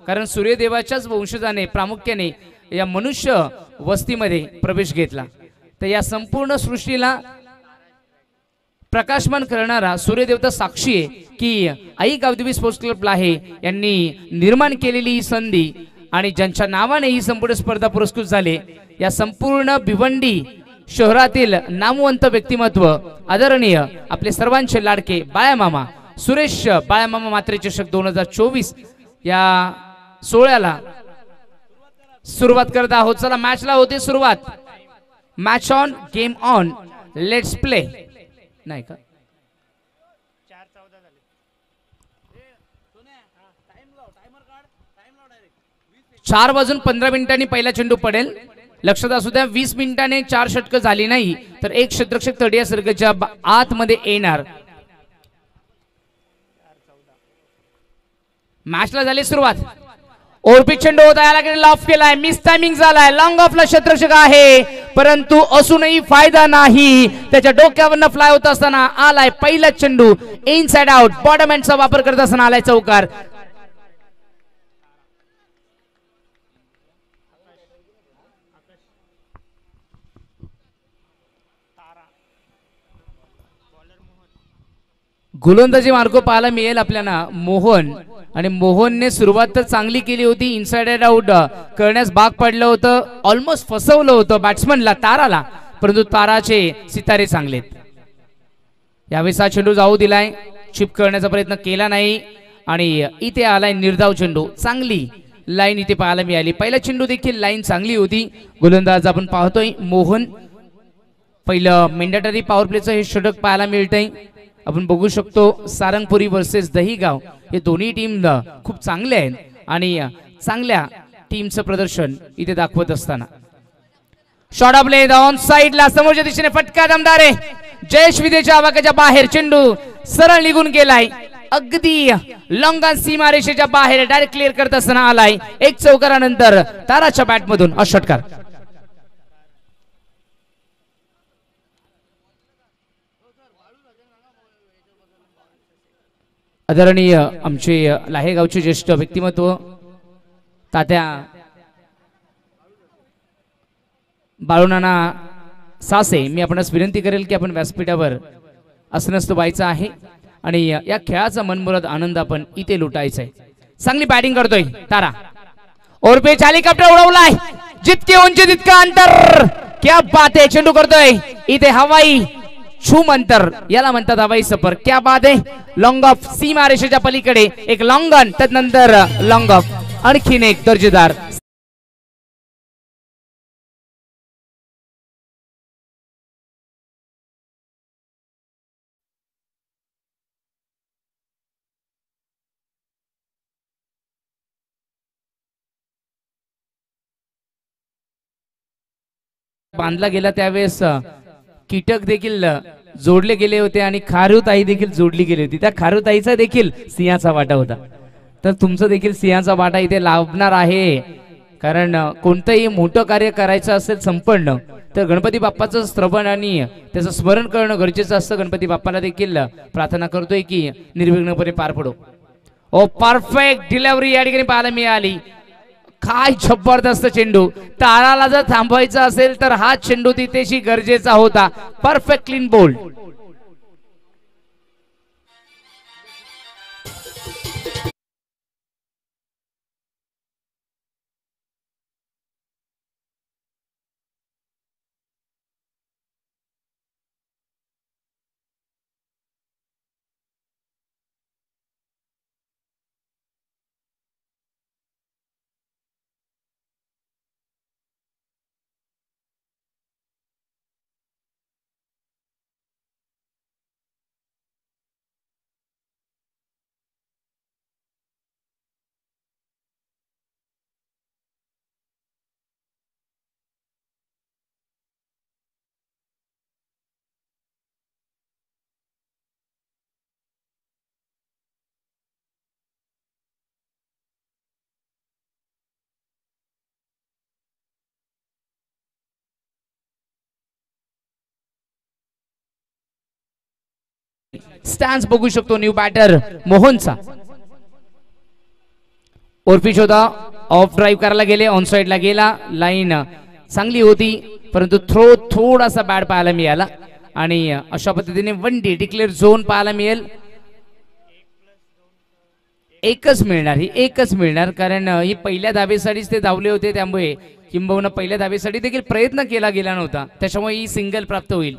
कारण सूर्यदेवाच्याच वंशजाने प्रामुख्याने या मनुष्य वस्तीमध्ये प्रवेश घेतला। तर या संपूर्ण सृष्टीला प्रकाशमान करणारा सूर्यदेवता साक्षी आहे की आई गावदेवी स्पोर्ट्स क्लब लाहे यांनी निर्माण केलेली ही संधी आणि ज्यांच्या नावाने ही संपूर्ण स्पर्धा पुरस्कृत झाले या संपूर्ण भिवंडी शहरातील नामवंत व्यक्तिमत्व आदरणीय आपले सर्वांचे लाडके बाळामामा सुरेश बाळामामा मात्रे चषक 2024 या सोहळ्याला सुरुवात करत आहोत। चला मॅचला होते सुरुवात। Match on game on let's play नाही का 4:15 पहिला चेंडू पडेल। लक्षात असू द्या 20 मिनिटांनी 4 षटकं झाली नाही तर एक क्षेत्ररक्षक तडिया सर्कलच्या आतमध्ये येणार। मॅचला झाली सुरुवात। ओरपीट चेंडू होता याला ऑफ केलाय मिस टायमिंग झालाय लॉंग ऑफला क्षेत्ररक्षक आहे परंतु असूनही फायदा नाही त्याच्या डोक्यावरनं फ्लाय होत असताना आलाय पहिला चेंडू इनसाइड आउट बॉटम हँडचा वापर करत असताना आलाय चौकार। गोलंदाजी मार्ग पाहायला मिळेल आपल्याला मोहन आणि मोहनने सुरुवात तर चांगली केली होती इनसाइड आउट करण्यास भाग पडलं होतं ऑलमोस्ट फसवलं होतं बॅट्समनला ताराला परंतु ताराचे सितारे चांगलेत। यावेळेस हा चेंडू जाऊ दिलाय चिप करण्याचा प्रयत्न केला नाही आणि इथे आलाय निर्धाव चेंडू चांगली लाईन इथे पाहायला मिळाली। पहिला चेंडू देखील लाईन चांगली होती। गोलंदाज आपण पाहतोय मोहन पहिलं मेंडेटरी पॉवर प्लेचं हे षटक पाहायला मिळतंय। आपण बघू शकतो सारंगपुरी वर्सेस दहीगाव हे दोन्ही टीम खूप चांगले आहेत आणि चांगल्या टीमचं प्रदर्शन इथे दाखवत असताना शॉट ऑफ प्ले ऑन साइडला समोरच्या दिशेने फटका दमदार आहे जयेश विदेच्या आवाक्याच्या बाहेर चेंडू सरळ निघून गेलाय अगदी लॉंग सीमारेषेच्या बाहेर डायरेक्ट क्लिअर करत असताना आलाय एक चौकारानंतर ताराच्या बॅटमधून षटकार। आदरणीय आमचे लाहेगावचे ज्येष्ठ व्यक्तिमत्व तात्या बाळूनाना सासे मी आपणास विनंती करेल की आपण व्यासपीठावर आसनस्थ व्हायचं आहे आणि या खेळाचा मनमुराद आनंद आपण इथे लुटायचा आहे। चांगली बॅटिंग करतोय तारा और पे हेलिकॉप्टर उडवलाय जितके उंची तितका अंतर क्या बात आहे चेंडू करतोय इथे हवाई छूम अंतर याला म्हणतात हवाई सफर क्या बात आहे लॉंग ऑफ सीमा रेषेच्या पलीकडे एक लॉंग ऑन त्यानंतर लॉंग ऑफ आणखीन एक दर्जेदार बांधला गेला त्यावेळेस कीटक देखील जोडले गेले होते आणि खारुताई देखील जोडली गेली होती। त्या खारुताईचा देखील सिंहाचा वाटा होता तर तुमचं देखील सिंहाचा वाटा इथे लाभणार आहे कारण कोणतंही मोठं कार्य करायचं असेल संपन्न तर गणपती बाप्पाचं श्रवण आणि त्याचं स्मरण करणं गरजेचं असतं। गणपती बाप्पाला देखील प्रार्थना करतोय की निर्विघ्नपणे पार पडो। ओ परफेक्ट डिलिव्हरी या ठिकाणी पाहायला मिळाली काय जबरदस्त चेंडू ताराला जर थांबवायचा असेल तर हा चेंडू तिथेशी गरजेचा होता परफेक्ट क्लीन बोल्ड। स्टॅन्स बघू शकतो न्यू बॅटर मोहनचा ओरपिच होता, ऑफ ड्राईव्ह करायला गेले, ऑन साइडला गेला, लाईन चांगली होती परंतु थ्रो थोडासा बॅड पाहायला मिळाला आणि अशा पद्धतीने 1 डे डिक्लेअर झोन पाहायला मिळेल. एकच मिळणार, ही एकच मिळणार कारण ही पहिल्या धावेसाठीच ते धावले होते, त्यामुळे किंबहुना पहिल्या धावेसाठी देखील प्रयत्न केला गेला नव्हता, त्याच्यामुळे ही सिंगल प्राप्त होईल.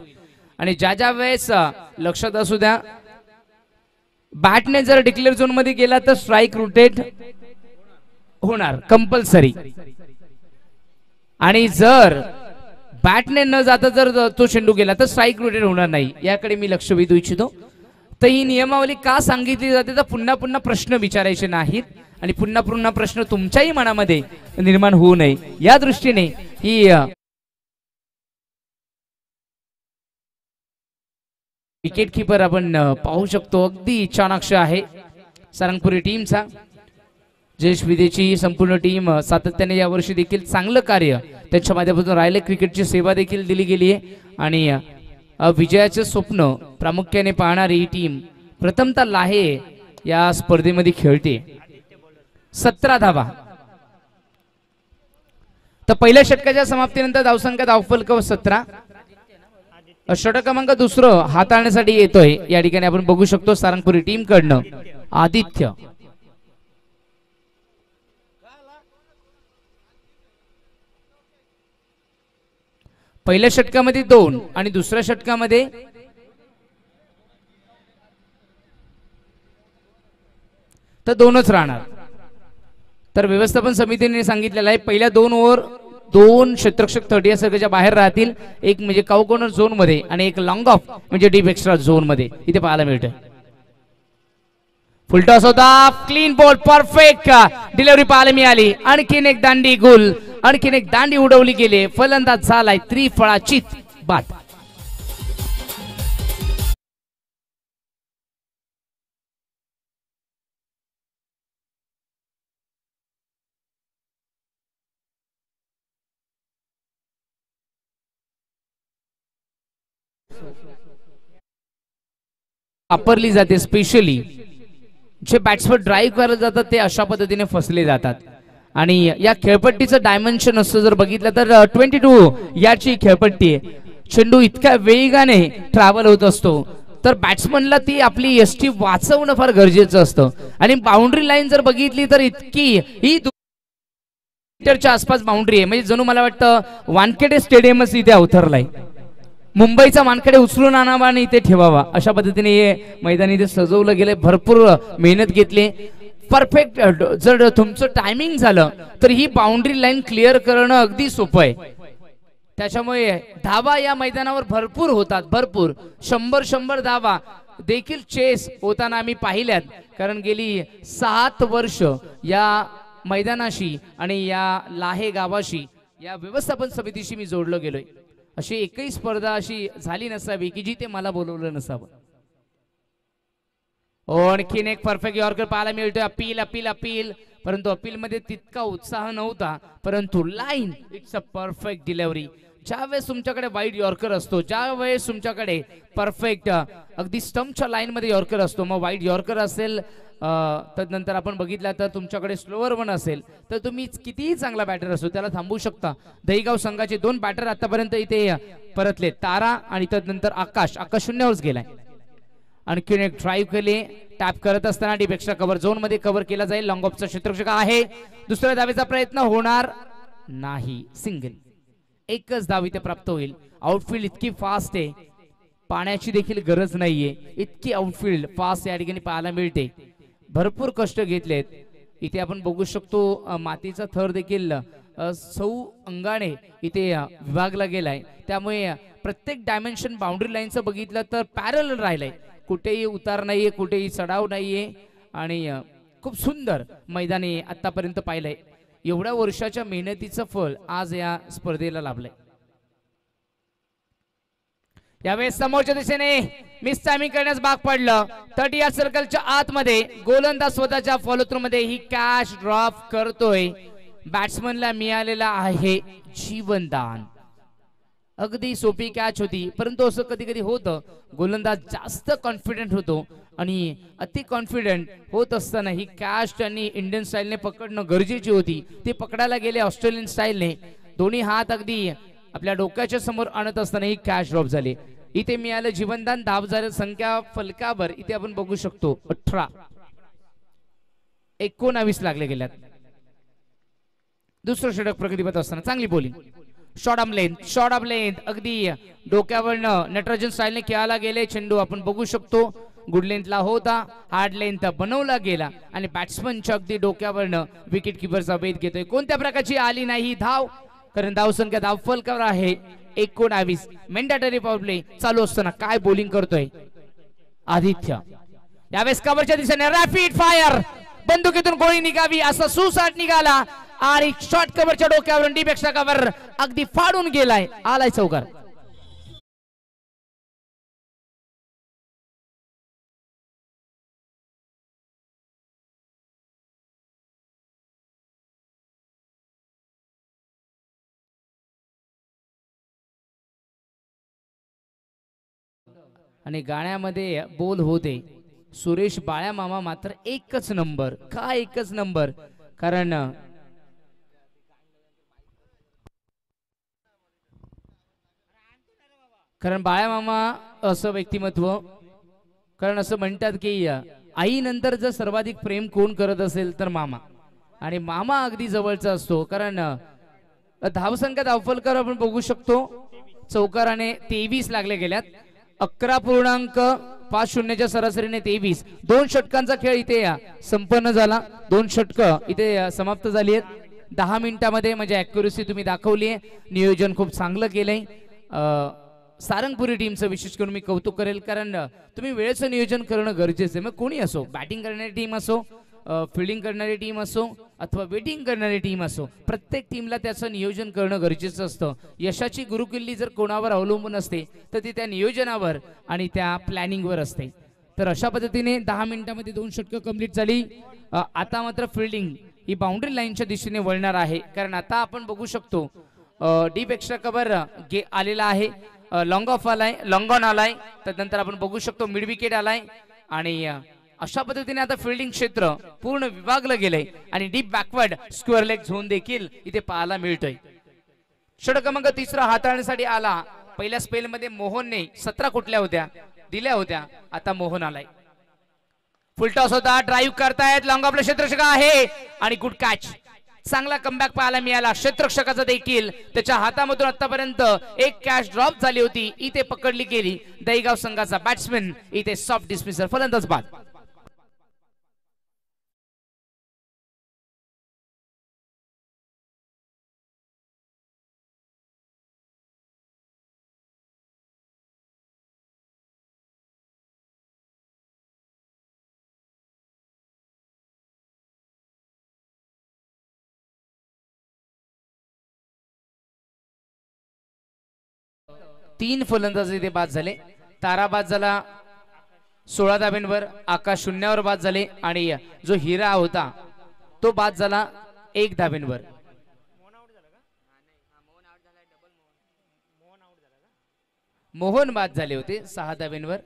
आणि ज्या वेळेस लक्षात असू द्या, बॅटने जर डिक्लेअर झोन मध्ये गेला तर स्ट्राइक रोटेट होणार कंपल्सरी, आणि जर बॅटने न जाता जर तो चेंडू गेला तर स्ट्राइक रोटेट होणार नाही. याकडे मी लक्ष वेधू इच्छितो. तर ही नियमावली का सांगितली जाते तर पुन्हा पुन्हा प्रश्न विचारायचे नाहीत आणि पुन्हा पुन्हा प्रश्न तुमच्याही मनामध्ये निर्माण होऊ नये या दृष्टीने ही विकेट कीपर आपण पाहू शकतो. अगदी चाणाक्ष आहे सारंगपुरी टीमचा. जयेश विदेची संपूर्ण टीम सातत्याने यावर्षी देखील चांगलं कार्य त्यांच्या माध्यमातून राहिले, क्रिकेटची सेवा देखील दिली गेली आहे आणि विजयाचे स्वप्न प्रामुख्याने पाहणारी ही टीम प्रथमतः लाहे या स्पर्धेमध्ये खेळते. 17 धावा. तर पहिल्या षटकाच्या समाप्तीनंतर धावसंख्या धावफलक 17. षटक क्रमांक दुसरं हाताळण्यासाठी येतोय या ठिकाणी आपण बघू शकतो सारंगपुरी टीम कडनं आदित्य. पहिल्या षटकामध्ये 2 आणि दुसऱ्या षटकामध्ये तर 2च राहणार. तर व्यवस्थापन समितीने सांगितलेलं आहे पहिल्या 2 ओव्हर 2 क्षेत्ररक्षक 30 या सर्कलच्या बाहेर राहतील, एक म्हणजे काउ कॉर्नर झोन मध्ये आणि एक लॉंग ऑफ म्हणजे डीप एक्स्ट्रा झोन मध्ये इथे पाहायला मिळतंय. फुल टॉस होता, क्लीन बॉल, परफेक्ट डिलिव्हरी पाहायला मिळाली. आणखीन एक दांडी गोल, आणखीन एक दांडी उडवली गेली. फलंदाज झालाय त्रिफळाचीत बाद. वापरली जाते स्पेशली जे बॅट्समन ड्राईव्ह करायला जातात ते अशा पद्धतीने फसले जातात. आणि या खेळपट्टीचं डायमेन्शन असं जर बघितलं तर 22 याची खेळपट्टी आहे. चेंडू इतक्या वेगाने ट्रॅव्हल होत असतो तर बॅट्समनला ती आपली एसटी वाचवणं फार गरजेचं असतं. आणि बाउंड्री लाईन जर बघितली तर इतकी ही मीटरच्या आसपास बाउंड्री आहे, म्हणजे जणू मला वाटतं वानखेडे स्टेडियमच इथे अवतरलाय. मुंबईचा वानखेडे उचलून आणावा आणि इथे ठेवावा अशा पद्धतीने हे मैदान इथे सजवलं गेले. भरपूर मेहनत घेतली. परफेक्ट जर तुमचं टायमिंग झालं तर ही बाउंड्री लाईन क्लिअर करणं अगदी सोपं आहे. त्याच्यामुळे धावा या मैदानावर भरपूर होतात, भरपूर 100 धावा देखील चेस होताना आम्ही पाहिल्यात. कारण गेली 7 वर्ष या मैदानाशी आणि या लाहे गावाशी या व्यवस्थापन समितीशी मी जोडलो गेलोय. अशी एकही स्पर्धा अशी झाली नसावी की जिथे मला बोलवलं नसावं. आणखीन एक परफेक्ट यॉर्कर पाहायला मिळतोय. अपील अपील अपील, परंतु अपील मध्ये तितका उत्साह नव्हता. परंतु line it's a perfect delivery. ज्यावेळेस तुमच्याकडे वाईड यॉर्कर असतो, ज्यावेळेस तुमच्याकडे परफेक्ट अगदी स्टंपच्या लाईन मध्ये यॉर्कर असतो, मग वाईड यॉर्कर असेल तदनंतर आपण बघितलं तर तुमच्याकडे स्लोअर वन असेल तर तुम्ही कितीही चांगला बॅटर असो त्याला थांबवू शकता. दहीगाव संघाचे 2 बॅटर आतापर्यंत इथे परतले, तारा आणि तदनंतर आकाश. आकाश शून्यावरच गेलाय. आणखीन एक ड्राईव्ह केले, टॅप करत असताना डीप एक्स्ट्रा कव्हर झोन मध्ये कव्हर केला जाईल. लॉंग ऑफचा क्षेत्ररक्षक आहे. दुसऱ्या धावेचा प्रयत्न होणार नाही, सिंगल. एकच धाव इथे प्राप्त होईल. आउटफील्ड इतकी फास्ट आहे, पाण्याची देखील गरज नाहीये, इतकी आउटफील्ड फास्ट या ठिकाणी पाहायला मिळते. भरपूर कष्ट घेतलेत. इथे आपण बघू शकतो मातीचा थर देखील सौ अंगाने इथे विभागला गेलाय. त्यामुळे प्रत्येक डायमेन्शन बाउंड्री लाईनचं बघितलं तर पॅरल राहिलंय. कुठेही उतार नाहीये, कुठेही चढाव नाहीये आणि खूप सुंदर मैदानी आतापर्यंत पाहिलंय. एवढ्या वर्षाच्या मेहनतीचं फळ आज या स्पर्धेला लाभलंय. यावेळेस समोरच्या दिशेने मिस टायमिंग करण्यास भाग पडलं. 30 या सर्कलच्या आतमध्ये गोलंदाज स्वतःच्या फॉलो थ्रू मध्ये ही कॅच ड्रॉप करतोय. बॅट्समनला मिळालेला आहे जीवनदान. अगदी सोपी कॅच होती, परंतु असं कधी कधी होतं गोलंदाज जास्त कॉन्फिडंट होतो आणि अति कॉन्फिडंट होत असताना ही कॅच त्यांनी इंडियन स्टाईलने पकडणं गरजेची होती. ती पकडायला गेले ऑस्ट्रेलियन स्टाईलने, दोन्ही हात अगदी आपल्या डोक्याच्या समोर आणत असताना ही कॅच ड्रॉप झाली. इथे मिळालं जीवनदान. धाव झालं संख्या फलकावर इथे आपण बघू शकतो 18, 19 लागले गेल्यात. दुसरं षटक प्रगतीपथ असताना चांगली बॉलिंग, शॉर्ट ऑफ लेंथ अगदी डोक्यावरनं नटराजन स्टाईलने खेळायला गेले. चेंडू आपण बघू शकतो गुड लेंथला होता, हार्ड लेंथ बनवला गेला आणि बॅट्समनच्या अगदी डोक्यावरनं विकेट किपरचा वेध घेतोय. कोणत्या प्रकारची आली नाही धाव, कारण धावसंख्या धाव फलकावर आहे 19. मेंडेटरी पॉवर प्ले चालू असताना काय बॉलिंग करतोय आदित्य. यावेळेस कव्हरच्या दिशेने रॅपिड फायर, बंदुकीतून गोळी निघावी असा सुसाट निघाला आणि शॉर्ट कव्हरच्या डोक्यावरून डी पेक्षा कव्हर अगदी फाडून गेलाय. आलाय चौकार. आणि गाण्यामध्ये बोल होते सुरेश बाळ्या मामा मात्र एकच नंबर. का एकच नंबर, कारण बाळ्या मामा असं व्यक्तिमत्व, कारण असं म्हणतात की आई नंतर जर सर्वाधिक प्रेम कोण करत असेल तर मामा, आणि मामा अगदी जवळचा असतो. कारण धावसंख्या धावफलकर आपण बघू शकतो चौकाराने 23 लागले गेल्यात. 11.50च्या सरासरीने 23. 2 षटकांचा खेळ इथे संपन्न झाला. 2 षटकं इथे समाप्त झाली आहेत 10 मिनिटांमध्ये. म्हणजे ॲक्युरसी तुम्ही दाखवली आहे, नियोजन खूप चांगलं केलंय. सारंगपुरी टीमचं विशेष करून मी कौतुक करेल, कारण तुम्ही वेळेचं नियोजन करणं गरजेचं आहे. मग कोणी असो, बॅटिंग करणारी टीम असो, फिल्डिंग करणारी टीम असो अथवा वेटिंग करणारी टीम असो, प्रत्येक टीमला त्याचं नियोजन करणं गरजेचं असतं. यशाची गुरुकिल्ली जर कोणावर अवलंबून असते तर ती त्या नियोजनावर आणि त्या प्लॅनिंगवर असते. तर अशा पद्धतीने 10 मिनिटांमध्ये 2 षटकं कंप्लीट झाली. आता मात्र फिल्डिंग ही बाउंड्री लाईनच्या दिशेने वळणार आहे, कारण आता आपण बघू शकतो डीप एक्स्ट्रा कव्हर आलेला आहे, लॉंग ऑफ आलाय, लॉंग ऑन आलाय, त्यानंतर आपण बघू शकतो मिड विकेट आलाय आणि अशा पद्धतीने आता फिल्डिंग क्षेत्र पूर्ण विभागलं गेलंय आणि deep backward square leg zone देखील इथे पाहायला मिळतोय. षटक क्रमांक 3 हाताळण्यासाठी आला. पहिल्या स्पेल मध्ये मोहनने 17 कुठल्या होत्या दिल्या होत्या, आता मोहन आलाय. फुलटॉस होता, ड्राईव्ह करतायत, लॉंग ऑफला क्षेत्ररक्षक आहे आणि गुड कॅच. चांगला कमबॅक पाहायला मिळाला क्षेत्ररक्षकाचा देखील. त्याच्या हातामधून आतापर्यंत एक कॅच ड्रॉप झाली होती, इथे पकडली गेली. दहीगाव संघाचा बॅट्समॅन इथे सॉफ्ट डिस्मिसर, फलंदाज बाद. तीन फलंदाज इथे बाद झाले. तारा बाद झाला 16 धाब्यांवर, आकाश शून्यावर बाद झाले आणि जो हिरा होता तो बाद झाला 1 धाब्यांवर. मोहन बाद झाले होते 6 धाब्यांवर.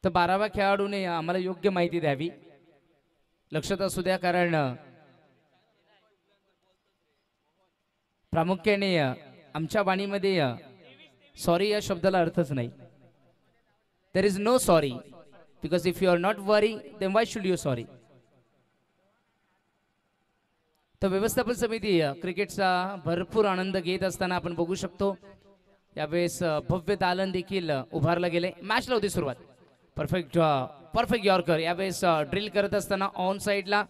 तर 12व्या खेळाडूने आम्हाला योग्य माहिती द्यावी, लक्षात असू द्या, कारण प्रामुख्याने आमच्या वाणीमध्ये सॉरी या शब्दाला अर्थच नाही. There is no sorry, because if you are not worry then why should you sorry. तर व्यवस्थापन समिती क्रिकेटचा भरपूर आनंद घेत असताना आपण बघू शकतो यावेळेस भव्य दालन देखील उभारलं गेले. मॅचला होती सुरुवात, परफेक्ट यॉर्कर. यावेळेस ड्रिल करत असताना ऑन साईडला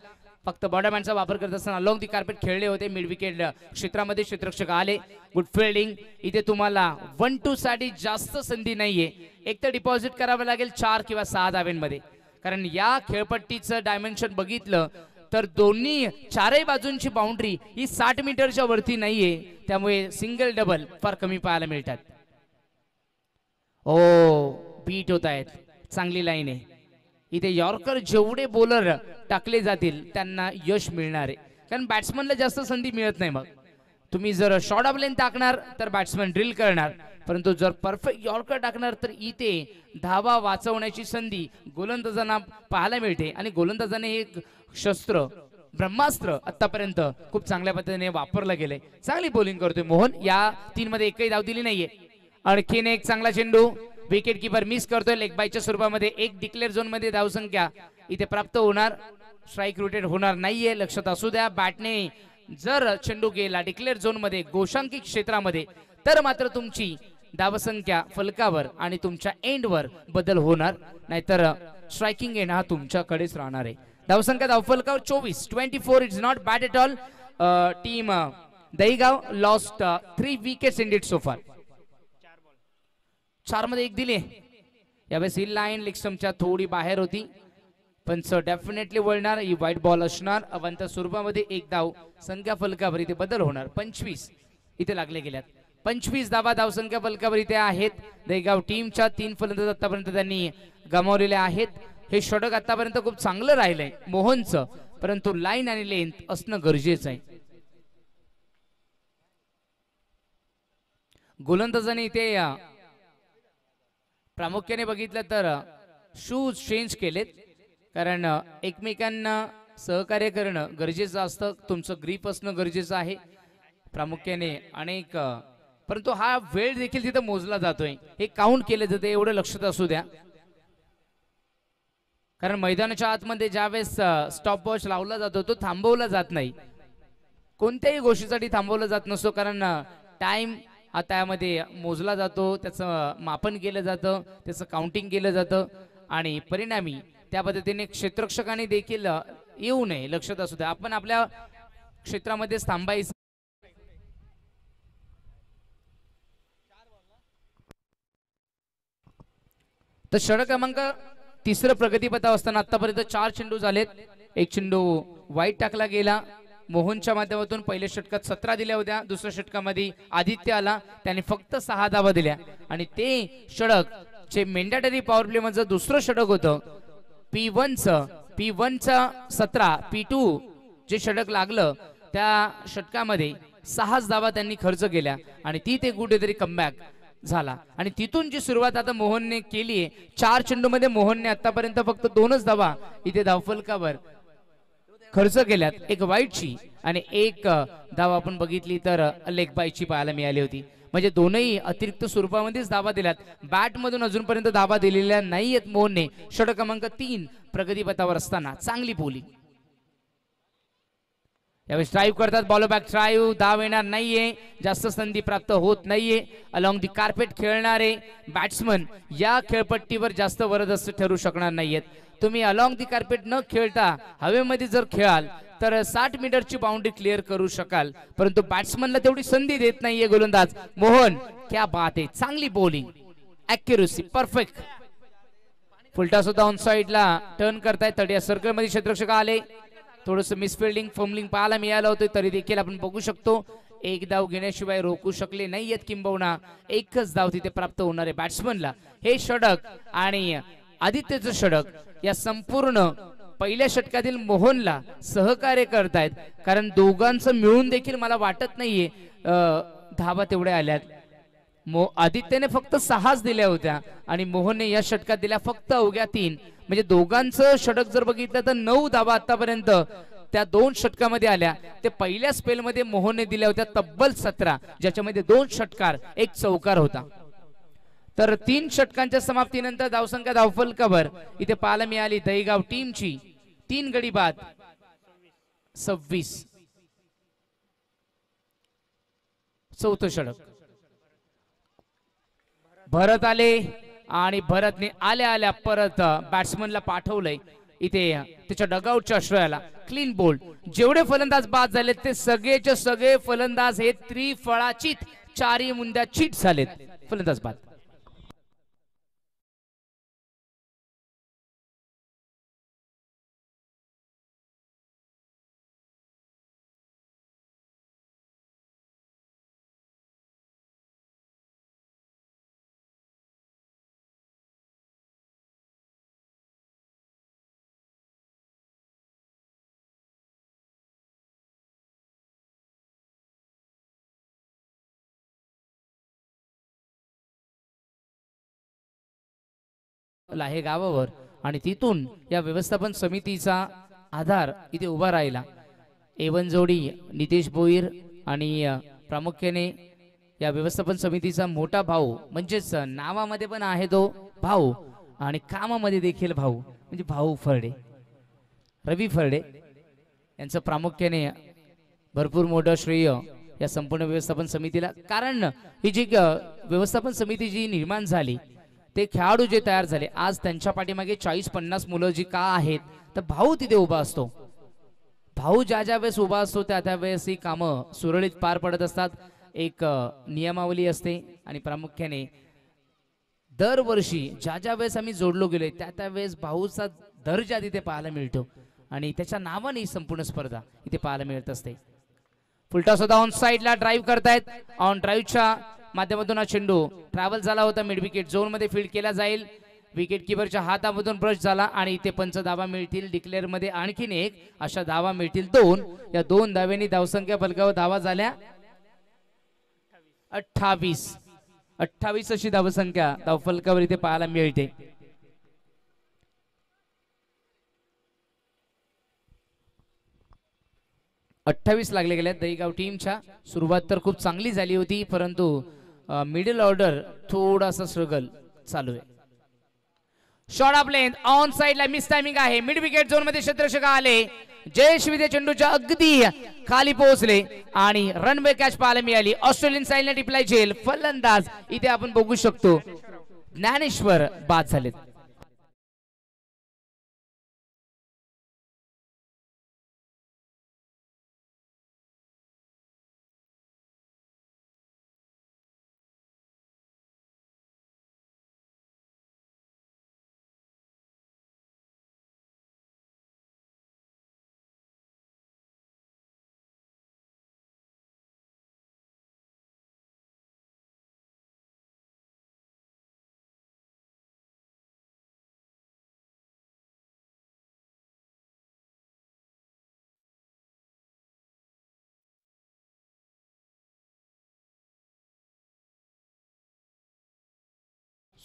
फक्त बॉर्डरमॅनचा वापर करत असताना अलॉंग दी कार्पेट खेळले होते. मिड विकेट क्षेत्रामध्ये क्षेत्ररक्षक आले. Good fielding. इथे तुम्हाला 1-2 साठी जास्त संधी नाहीये. एक तर डिपॉझिट करावं लागेल 4 किंवा 6 धाव्यांमध्ये, कारण या खेळपट्टीचं डायमेन्शन बघितलं तर दोन्ही चारही बाजूंची बाउंड्री ही 60 मीटरच्या वरती नाहीये, त्यामुळे सिंगल डबल फार कमी पाहायला मिळतात. ओ बीट होत आहेत, चांगली लाईन आहे. इथे यॉर्कर जेवढे बॉलर टाकले जातील त्यांना यश मिळणार आहे, कारण बॅट्समनला जास्त संधी मिळत नाही. मग तुम्ही जर शॉर्ट ऑफ लेंथ टाकणार तर बॅट्समन ड्रिल करणार, परंतु जर परफेक्ट यॉर्कर टाकणार तर इथे धावा वाचवण्याची संधी गोलंदाजांना पाहायला मिळते. आणि गोलंदाजाने हे शस्त्र ब्रह्मास्त्र आतापर्यंत खूप चांगल्या पद्धतीने वापरलं गेलंय. चांगली बॉलिंग करतोय मोहन. या 3 मध्ये एकही धाव दिली नाहीये. आणखीन एक चांगला चेंडू, विकेट किपर मिस करतोय. लेग बायच्या स्वरूपामध्ये एक डिक्लेअर झोन मध्ये धावसंख्या इथे प्राप्त होणार, स्ट्राईक रोटेट होणार नाहीये, लक्षात असू द्या. बॅटने जर चेंडू गेला डिक्लेअर झोन मध्ये गोशांकित क्षेत्रामध्ये तर मात्र तुमची धावसंख्या फलकावर आणि तुमच्या एंडवर बदल होणार, नाहीतर स्ट्रायकिंग एंड हा तुमच्याकडेच राहणार आहे. धावसंख्या धावफलकावर 24 it's not bad at all. Team Dahigaon lost 3 wickets in it so फार. 4 मध्ये 1 दिले. यावेळेस ही लाईन लेग स्टंपच्या थोडी बाहेर होती, पण डेफिनेटली वळणार. ही व्हाईट बॉल असणार. अवंत स्वरूपामध्ये 1 धाव संख्या फलकावर इथे बदल होणार. 25 इथे लागले गेल्यात. 25 धावा धावसंख्या फलकावर इथे आहेत. दहीगाव टीमच्या 3 फलंदाज आतापर्यंत त्यांनी गमावलेले आहेत. हे षटक आतापर्यंत खूप चांगलं राहिलंय मोहनचं, परंतु लाईन आणि लेंथ असणं गरजेचं आहे. गोलंदाजाने इथे प्रामुख्याने बघितलं तर शूज चेंज केलेत, कारण एकमेकांना सहकार्य करणं गरजेचं असतं. तुमचं ग्रीप असणं गरजेचं आहे प्रामुख्याने अनेक, परंतु हा वेळ देखील तिथं मोजला जातोय, हे काउंट केलं जातं, एवढं लक्षात असू द्या. कारण मैदानाच्या आतमध्ये ज्यावेळेस स्टॉप वॉच लावला जातो तो थांबवला जात नाही, कोणत्याही गोष्टीसाठी थांबवला जात नसतो, कारण टाइम हा त्यामध्ये मोजला जातो, त्याचं मापन केलं जातं, त्याचं काउंटिंग केलं जातं आणि परिणामी त्या पद्धतीने क्षेत्ररक्षकांनी देखील येऊ नये, लक्षात असू द्या. आपण आपल्या क्षेत्रामध्ये थांबायचं. तर षटक क्रमांक 3 प्रगतीपथावर असताना आतापर्यंत 4 चेंडू झालेत. 1 चेंडू वाईट टाकला गेला. मोहनच्या माध्यमातून पहिल्या षटकात 17 दिल्या होत्या, दुसऱ्या षटकामध्ये आदित्य आला, त्याने फक्त 6 धावा दिल्या आणि ते षटक जे मेंडेटरी पॉवर प्ले मधलं दुसरं षटक होतं P1चा 17 P2 जे षटक लागलं त्या षटकामध्ये 6 धावा त्यांनी खर्च केल्या आणि ती ते कुठेतरी कमबॅक झाला. आणि तिथून जी सुरुवात आता मोहनने केली आहे, 4 चेंडूमध्ये मोहनने आतापर्यंत फक्त 2च धावा इथे धावफलकावर खर्च केल्यात, एक वाईटची आणि एक धाव आपण बघितली तर लेग बायची पाहायला मिळाली होती. म्हणजे दोनही अतिरिक्त स्वरूपामध्येच धावा दिल्यात. बॅट मधून अजूनपर्यंत धावा दिलेल्या नाहीयेत मोहनने. षटक क्रमांक 3 प्रगतीपथावर असताना चांगली बोली. यावेळी स्ट्राईक करतात, बॉल बॅक स्ट्राईक, धाव येणार नाहीये, जास्त संधी प्राप्त होत नाहीये. अलॉंग दी कार्पेट खेळणारे बॅट्समन या खेळपट्टीवर जास्त वरदस्त ठरू शकणार नाहीयेत. तुम्ही अलॉंग दी कार्पेट न खेळता हवेमध्ये जर खेळाल तर 60 मीटरची बाउंड्री क्लिअर करू शकाल, परंतु बॅट्समनला तेवढी संधी देत नाहीये गोलंदाज मोहन. क्या बात आहे, चांगली बॉलिंग, ॲक्युरसी परफेक्ट. फुलटा सुद्धा ऑन साइडला टर्न करतायत. तडिया सर्कल मध्ये क्षेत्ररक्षक आले, थोडंसं मिसफिल्डिंग फंबलिंग पाहायला मिळालं होतं, तरी देखील आपण बघू शकतो एक धाव घेण्याशिवाय रोखू शकले नाहीयेत, किंबहुना एकच धाव तिथे प्राप्त होणार आहे बॅट्समनला. हे षटक आणि आदित्यचं षटक या संपूर्ण पहिल्या षटकातील मोहनला सहकार्य करतायत, कारण दोघांचं मिळून देखील मला वाटत नाहीये धावा तेवढ्या आल्यात. आदित्यने फक्त 6च दिल्या होत्या आणि मोहनने या षटकात दिल्या फक्त अवघ्या 3. म्हणजे दोघांचं षटक जर बघितलं तर 9 धावा आतापर्यंत त्या 2 षटकामध्ये आल्या. ते पहिल्या स्पेलमध्ये मोहनने दिल्या होत्या तब्बल 17, ज्याच्यामध्ये 2 षटकार 1 चौकार होता. तर 3 षटकांच्या समाप्तीनंतर धावसंख्या धावफलकावर इथे पाहायला मिळाली दहीगाव टीमची 3 गडी बाद 26. चौथं षटक भरत आले आणि भरतने आल्या आल्या परत बॅट्समनला पाठवलंय इथे त्याच्या डगआउटच्या आश्रयाला. Clean bowled. जेवढे फलंदाज बाद झालेत ते सगळेचे सगळे फलंदाज हे त्रिफळाचीत 4 मुंद्या चीट झालेत फलंदाज बाद. लाहे गावावर आणि तिथून या व्यवस्थापन समितीचा आधार इथे उभा राहिला. एवन जोडी नितेश भोईर आणि प्रामुख्याने या व्यवस्थापन समितीचा मोठा भाऊ, म्हणजेच नावामध्ये पण आहे तो भाऊ आणि कामामध्ये देखील भाऊ, म्हणजे भाऊ फरडे, रवी फरडे यांचं प्रामुख्याने भरपूर मोठं श्रेय या संपूर्ण व्यवस्थापन समितीला. कारण ही जी व्यवस्थापन समिती जी निर्माण झाली, ते खेळाडू जे तयार झाले, आज त्यांच्या पाठीमागे 40-50 मुलं जी का आहेत, तर भाऊ तिथे उभा असतो. भाऊ ज्या ज्या वेळेस उभा असतो त्या त्या वेळेस ही कामं सुरळीत पार पडत असतात. एक नियमावली असते आणि प्रामुख्याने दरवर्षी ज्या ज्या वेळेस आम्ही जोडलो गेलोय त्या त्या वेळेस भाऊचा दर्जा तिथे पाहायला मिळतो आणि त्याच्या नावाने ही संपूर्ण स्पर्धा इथे पाहायला मिळत असते. फुलटॉस होता, ऑन साइडला ड्राईव्ह करतायत. ऑन ड्राईव्हच्या माध्यमातून हा चेंडू ट्रॅव्हल झाला होता, मिड विकेट झोन मध्ये फील्ड केला जाईल. विकेट किपरच्या हातामधून ब्रश झाला आणि इथे पंच धावा मिळतील. डिक्लेअर मध्ये आणखीन एक, अशा धावा मिळतील 2. या 2 धाव्यांनी धावसंख्या फलकावर धावा झाल्या 28 अशी धावसंख्या धावफलकावर इथे पाहायला मिळते. अठ्ठावीस लागले गेले दहीगाव टीमच्या. सुरुवात तर खूप चांगली झाली होती, परंतु मिडल ऑर्डर थोडासा स्ट्रगल चालू आहे. शॉट ऑफ लेंथ ऑन साइडला मिस टायमिंग आहे. मिड विकेट झोन मध्ये क्षेत्ररक्षक आले. जयश्री चेंडूच्या अगदी खाली पोहोचले आणि रनवे कॅच पाहायला मिळाली. ऑस्ट्रेलियन साइडने रिप्लाय झेल. फलंदाज इथे आपण बघू शकतो ज्ञानेश्वर बाद झालेत.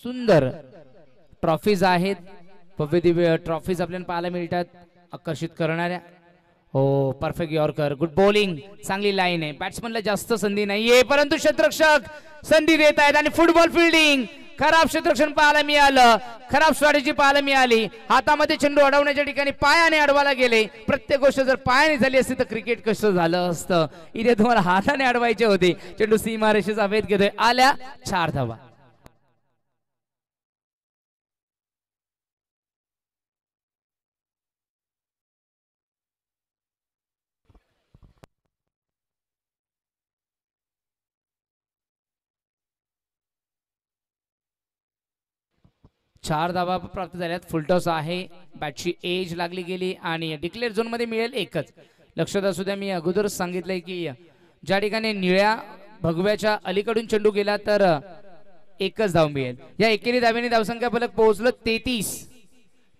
सुंदर ट्रॉफीज आहेत, भव्य दिव्य ट्रॉफीज आपल्याला पाहायला मिळतात आकर्षित करणाऱ्या. हो, परफेक्ट यॉर्कर, गुड बॉलिंग, चांगली लाईन आहे. बॅट्समनला जास्त संधी नाहीये, परंतु क्षेत्ररक्षक संधी देत आहेत आणि फुटबॉल फिल्डिंग. खराब क्षेत्ररक्षण पाहायला मिळालं, खराब स्ट्रॅटेजी पाहायला मिळाली. हातामध्ये चेंडू अडवण्याच्या ठिकाणी पायाने अडवायला गेले. प्रत्येक गोष्ट जर पायाने झाली असती तर क्रिकेट कसं झालं असतं. इथे तुम्हाला हाताने अडवायचे होते. चेंडू सीमारेषेचा भेद घेतोय. आल्या 4 धावा. चार धावा प्राप्त झाल्यात. फुलटॉस आहे, बॅटची एज लागली गेली आणि डिक्लेअर झोन मध्ये मिळेल एकच. लक्षात असू द्या, मी अगोदरच सांगितलंय की ज्या ठिकाणी निळ्या भगव्याच्या अलीकडून चेंडू गेला तर एकच धाव मिळेल. या एकेरी धावेने धावसंख्या फलक पोहोचलं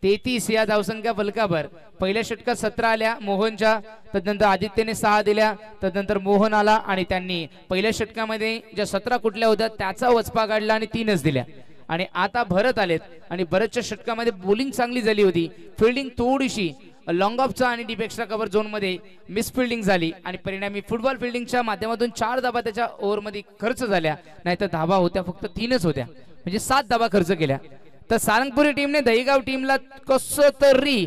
33 या धावसंख्या फलकावर. पहिल्या षटकात 17 आल्या मोहनच्या, तदनंतर आदित्यने 6 दिल्या, तदनंतर मोहन आला आणि त्यांनी पहिल्या षटकामध्ये ज्या 17 कुठल्या होत्या त्याचा वचपा काढला आणि 3च दिल्या. आणि आता भरत आलेत आणि भरतच्या षटकामध्ये बॉलिंग चांगली झाली होती. फिल्डिंग थोडीशी लॉंग ऑफचा आणि डीप एक्स्ट्रा कव्हर झोन मध्ये मिस फिल्डिंग झाली आणि परिणामी फुटबॉल फिल्डिंगच्या माध्यमातून 4 धावा त्याच्या ओव्हरमध्ये खर्च झाल्या. नाहीतर धावा होत्या फक्त 3च होत्या, म्हणजे 7 धावा खर्च केल्या. तर सारंगपुरी टीमने दहीगाव टीमला कसं तरी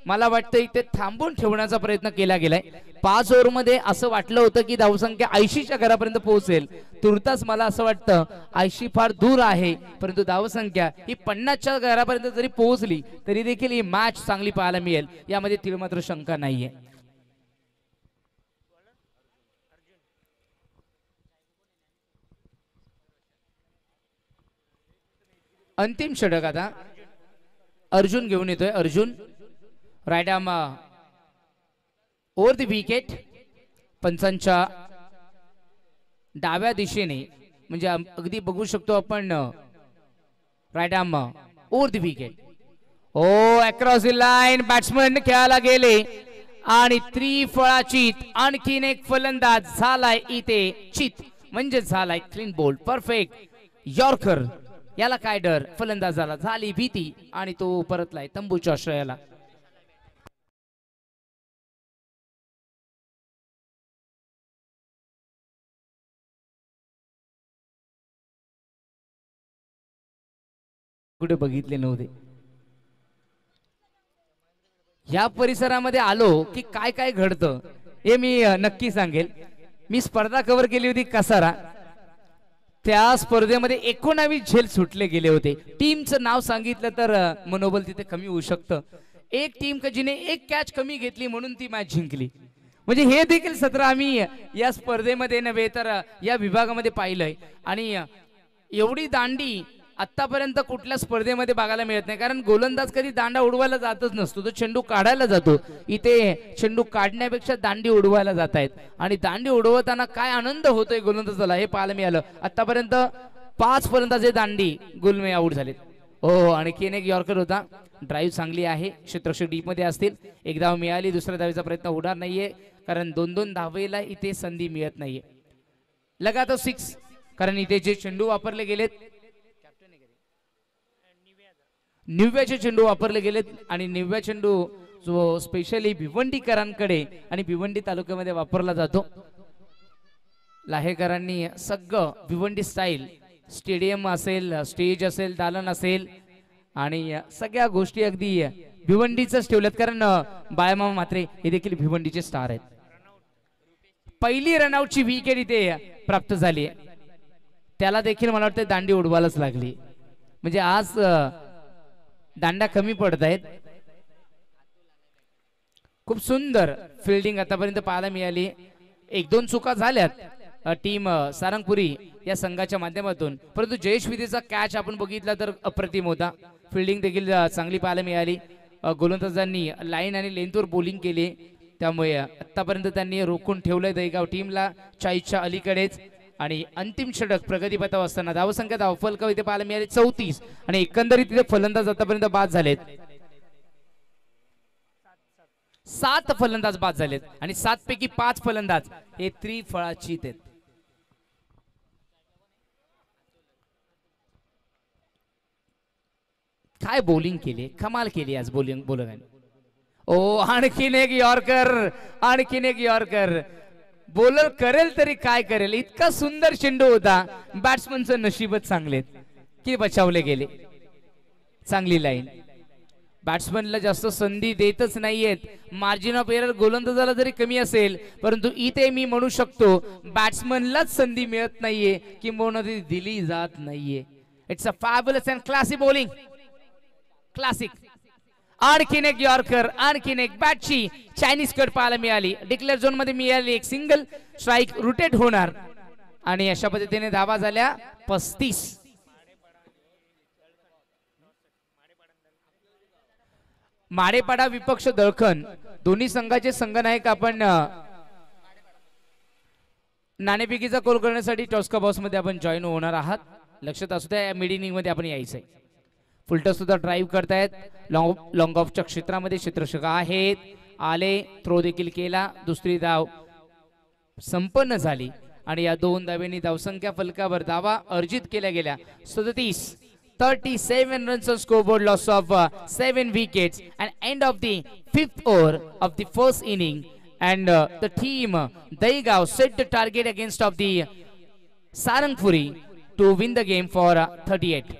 मला वाटतं इथे थांबून ठेवण्याचा प्रयत्न केला गेलाय. 5 ओव्हरमध्ये असं वाटलं होतं की धावसंख्या 80च्या घरापर्यंत पोहोचेल. तुर्तास मला असं वाटतं 80 फार दूर आहे, परंतु धावसंख्या ही 50च्या घरापर्यंत जरी पोहोचली तरी देखील ही मॅच चांगली पाहायला मिळेल, यामध्ये तीळ मात्र शंका नाहीये. अंतिम षटक आता अर्जुन घेऊन येतोय. Arjun right arm over the wicket. पंचांच्या डाव्या दिशेने, म्हणजे अगदी बघू शकतो आपण right arm over the wicket. Oh across the line, batsman खेळायला गेले आणि त्रिफळाचीत. आणखीन एक फलंदाज झालाय इथे चित, म्हणजे झालाय क्लीन बोल्ड. परफेक्ट यॉर्कर याला काय डर, फलंदाजाला झाली भीती आणि तो परतलाय तंबूच्या आश्रयाला. कुठे बघितले नव्हते. या परिसरामध्ये आलो की काय काय घडतं हे मी नक्की सांगेल. मी स्पर्धा कव्हर केली होती कसारा. त्या स्पर्धेमध्ये 19 झेल सुटले गेले होते. टीमचं नाव सांगितलं तर मनोबल तिथे कमी होऊ शकतं. एक टीम जिने एक कॅच कमी घेतली म्हणून ती मॅच जिंकली. म्हणजे हे देखील सत्र आम्ही या स्पर्धेमध्ये नव्हे तर या विभागामध्ये पाहिलंय. आणि एवढी दांडी आतापर्यंत कुठल्या स्पर्धेमध्ये बघायला मिळत नाही. कारण गोलंदाज कधी दांडा उडवायला जातच नसतो, तो चेंडू काढायला जातो. इथे चेंडू काढण्यापेक्षा दांडी उडवायला जात आहेत आणि दांडी उडवताना काय आनंद होतोय गोलंदाजाला हे पाहायला मिळालं. आतापर्यंत 5 फलंदाजे दांडी गुलमे आऊट झालेत. हो, आणखीन एक यॉर्कर होता. ड्राईव्ह चांगली आहे, क्षेत्ररक्षक डीप मध्ये असतील. एक धाव मिळाली, दुसऱ्या धावेचा प्रयत्न होणार नाहीये कारण 2-2 धावेला इथे संधी मिळत नाहीये. लगातार 6 कारण इथे जे चेंडू वापरले गेलेत निव्याचे चेंडू वापरले गेलेत आणि निव्या चेंडू जो स्पेशली भिवंडीकरांकडे आणि भिवंडी तालुक्यामध्ये वापरला जातो. लाहेकरांनी सगळं भिवंडी स्टाईल, स्टेडियम असेल, स्टेज असेल, दालन असेल आणि सगळ्या गोष्टी अगदी भिवंडीच ठेवल्यात. कारण बाळामामा म्हात्रे हे देखील भिवंडीचे स्टार आहेत. पहिली रनआउटची विकेट इथे प्राप्त झाली. त्याला देखील मला वाटतं दांडी उडवायलाच लागली. म्हणजे आज दांडा कमी पडत आहेत. खूप सुंदर फिल्डिंग आतापर्यंत पाहायला मिळाली. 1-2 चुका झाल्यात टीम सारंगपुरी या संघाच्या माध्यमातून, परंतु जयेश विधीचा कॅच आपण बघितला तर अप्रतिम होता. फिल्डिंग देखील चांगली पाहायला मिळाली. गोलंदाजांनी लाईन आणि लेंथवर बॉलिंग केली, त्यामुळे आतापर्यंत त्यांनी रोखून ठेवलंय दहीगाव टीमला 40च्या अलीकडेच. आणि अंतिम षटक प्रगतीपथावर असताना धावसंख्या धावफलक इथे पाहायला मिळाली 34 आणि एकंदरीत तिथे फलंदाज आतापर्यंत बाद झालेत. 7 फलंदाज बाद झालेत आणि 7 पैकी 5 फलंदाज हे त्रिफळाचीत आहेत. काय बॉलिंग केली, कमाल केली आज बोलगाने. ओ, आणखीन एक यॉर्कर, आणखीन एक यॉर्कर. बॉलर करेल तरी काय करेल, इतका सुंदर चेंडू होता. बॅट्समनचं नशीबच चांगलेत की बचावले गेले. चांगली लाईन. बॅट्समनला जास्त संधी देतच नाहीयेत. मार्जिन ऑफ एरर गोलंदाजाला जरी कमी असेल, परंतु इथे मी म्हणू शकतो बॅट्समनलाच संधी मिळत नाहीये किंवा दिली जात नाहीये. It's a fabulous and classic bowling, classic. आणखीन एक यॉर्कर, आणखीन एक बॅटची चायनीज कट पाहायला मिळाली. डिक्लेअर झोन मध्ये मिळाली एक सिंगल स्ट्राईक, रोटेट होणार आणि अशा पद्धतीने धावा झाल्या 35. माडेपाडा विपक्ष दळखन दोन्ही संघाचे संघनायक आपण नाणेफेकीचा कॉल करण्यासाठी टॉस्का बॉक्स मध्ये आपण जॉईन होणार आहात. लक्षात असू द्या, मिड इनिंग मध्ये आपण यायचंय. फुलटस सुद्धा ड्राईव्ह करतायत लॉंग ऑफच्या क्षेत्रामध्ये. क्षेत्ररक्षक आहेत, आले, थ्रो देखील केला. दुसरी धाव संपन्न झाली आणि या 2 धावांनी धावसंख्या फलकावर धावा अर्जित केल्या गेल्या 37 runs on scoreboard, loss of 7 wickets and end of the 5th over of the first inning. And the team Daigaon set the target against of the Sarangpuri to win the game for 38.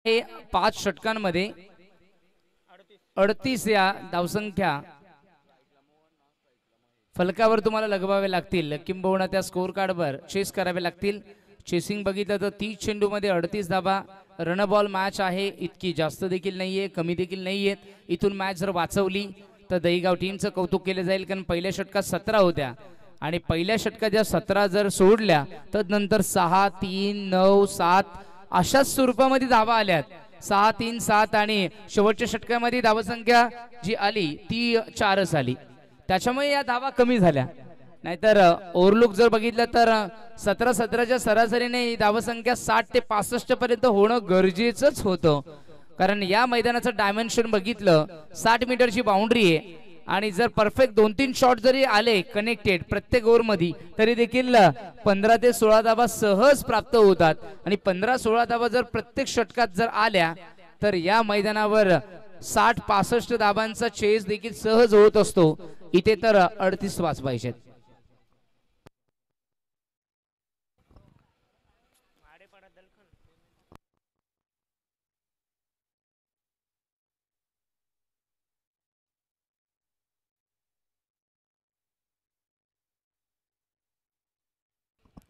हे 5 षटकांमध्ये 38 या धावसंख्या फलकावर तुम्हाला लगवावे लागतील, किंबहुना त्या score कार्डवर chess करावे लागतील. चेसिंग बघितलं तर 30 चेंडूमध्ये 38 धाबा. रन बॉल मॅच आहे, इतकी जास्त देखील नाहीये, कमी देखील नाहीये. इथून मॅच जर वाचवली तर दहीगाव टीमचं कौतुक केलं जाईल, कारण पहिल्या षटकात 17 होत्या आणि पहिल्या षटकात ज्या 17 जर सोडल्या तर नंतर 6, 3, 9, 7 अशाच स्वरूपामध्ये धावा आल्यात. 6, 3, 7 आणि शेवटच्या षटकामध्ये धावसंख्या जी आली ती 4च आली. त्याच्यामुळे या धावा कमी झाल्या. नाहीतर ओव्हरलुक जर बघितलं तर 17-17च्या सरासरीने ही धावसंख्या 60 ते 65 पर्यंत होणं गरजेचंच होतं, कारण या मैदानाचं डायमेन्शन बघितलं 60 मीटरची बाउंड्री आहे आणि जर परफेक्ट 2-3 शॉट जरी आले कनेक्टेड प्रत्येक ओव्हरमध्ये तरी देखील 15 ते 16 धावा सहज प्राप्त होतात. आणि 15-16 धावा जर प्रत्येक षटकात जर आल्या तर या मैदानावर 60-65 धाबांचा चेस देखील सहज होत असतो. इथे तर 38 वाचवायचे.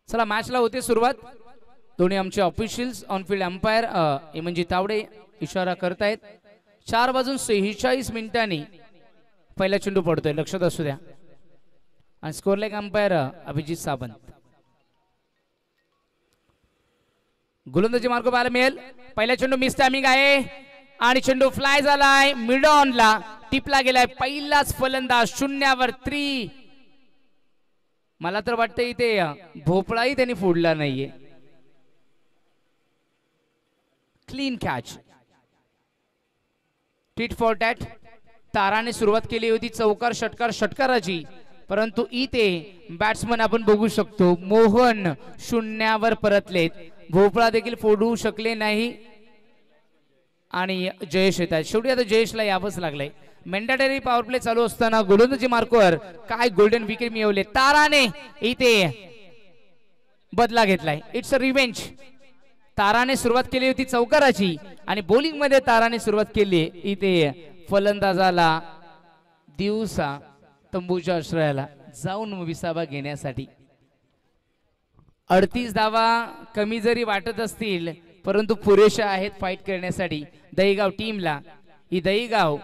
चला मॅचला होते सुरुवात. दोन्ही आमचे ऑफिशियल्स ऑन फील्ड अंपायर इमनजी तावडे इशारा करतायत. 4 वाजून 46 मिनिटांनी पहिला चेंडू पडतोय, लक्षात असू द्या. आणि score leg umpire Abhijit Sawant. गोलंदाजी मार्ग पाहायला मिळेल. पहिला चेंडू मिस टायमिंग आहे आणि चेंडू फ्लाय झालाय, मिड ऑनला टिपला गेलाय. पहिलाच फलंदाज शून्यावर 3. मला तर वाटतं इथे भोपळाही त्यांनी फोडला नाहीये. Clean catch. Tit for tat. ताराने सुरुवात केली होती चौकार षटकार षटकाराची, परंतु इथे बॅट्समन आपण बघू शकतो मोहन शून्यावर परतलेत. भोपळा देखील फोडू शकले नाही आणि जयेश येतात. शेवटी आता जयेशला यावंच लागलंय. मेंडेटरी पॉवर प्ले चालू असताना गोलंदाजी मार्कवर काय गोल्डन विकेट मिळवले. ताराने इथे बदला घेतलाय. It's a revenge. ताराने सुरुवात केली होती चौकाराची आणि बॉलिंग मध्ये ताराने सुरुवात केली. इथे फलंदाजाला दिवसा तंबूच्या आश्रयाला जाऊन विसावा घेण्यासाठी. 38 धावा कमी जरी वाटत असतील परंतु पुरेशा आहेत फाईट करण्यासाठी दहीगाव टीमला. ही दहीगाव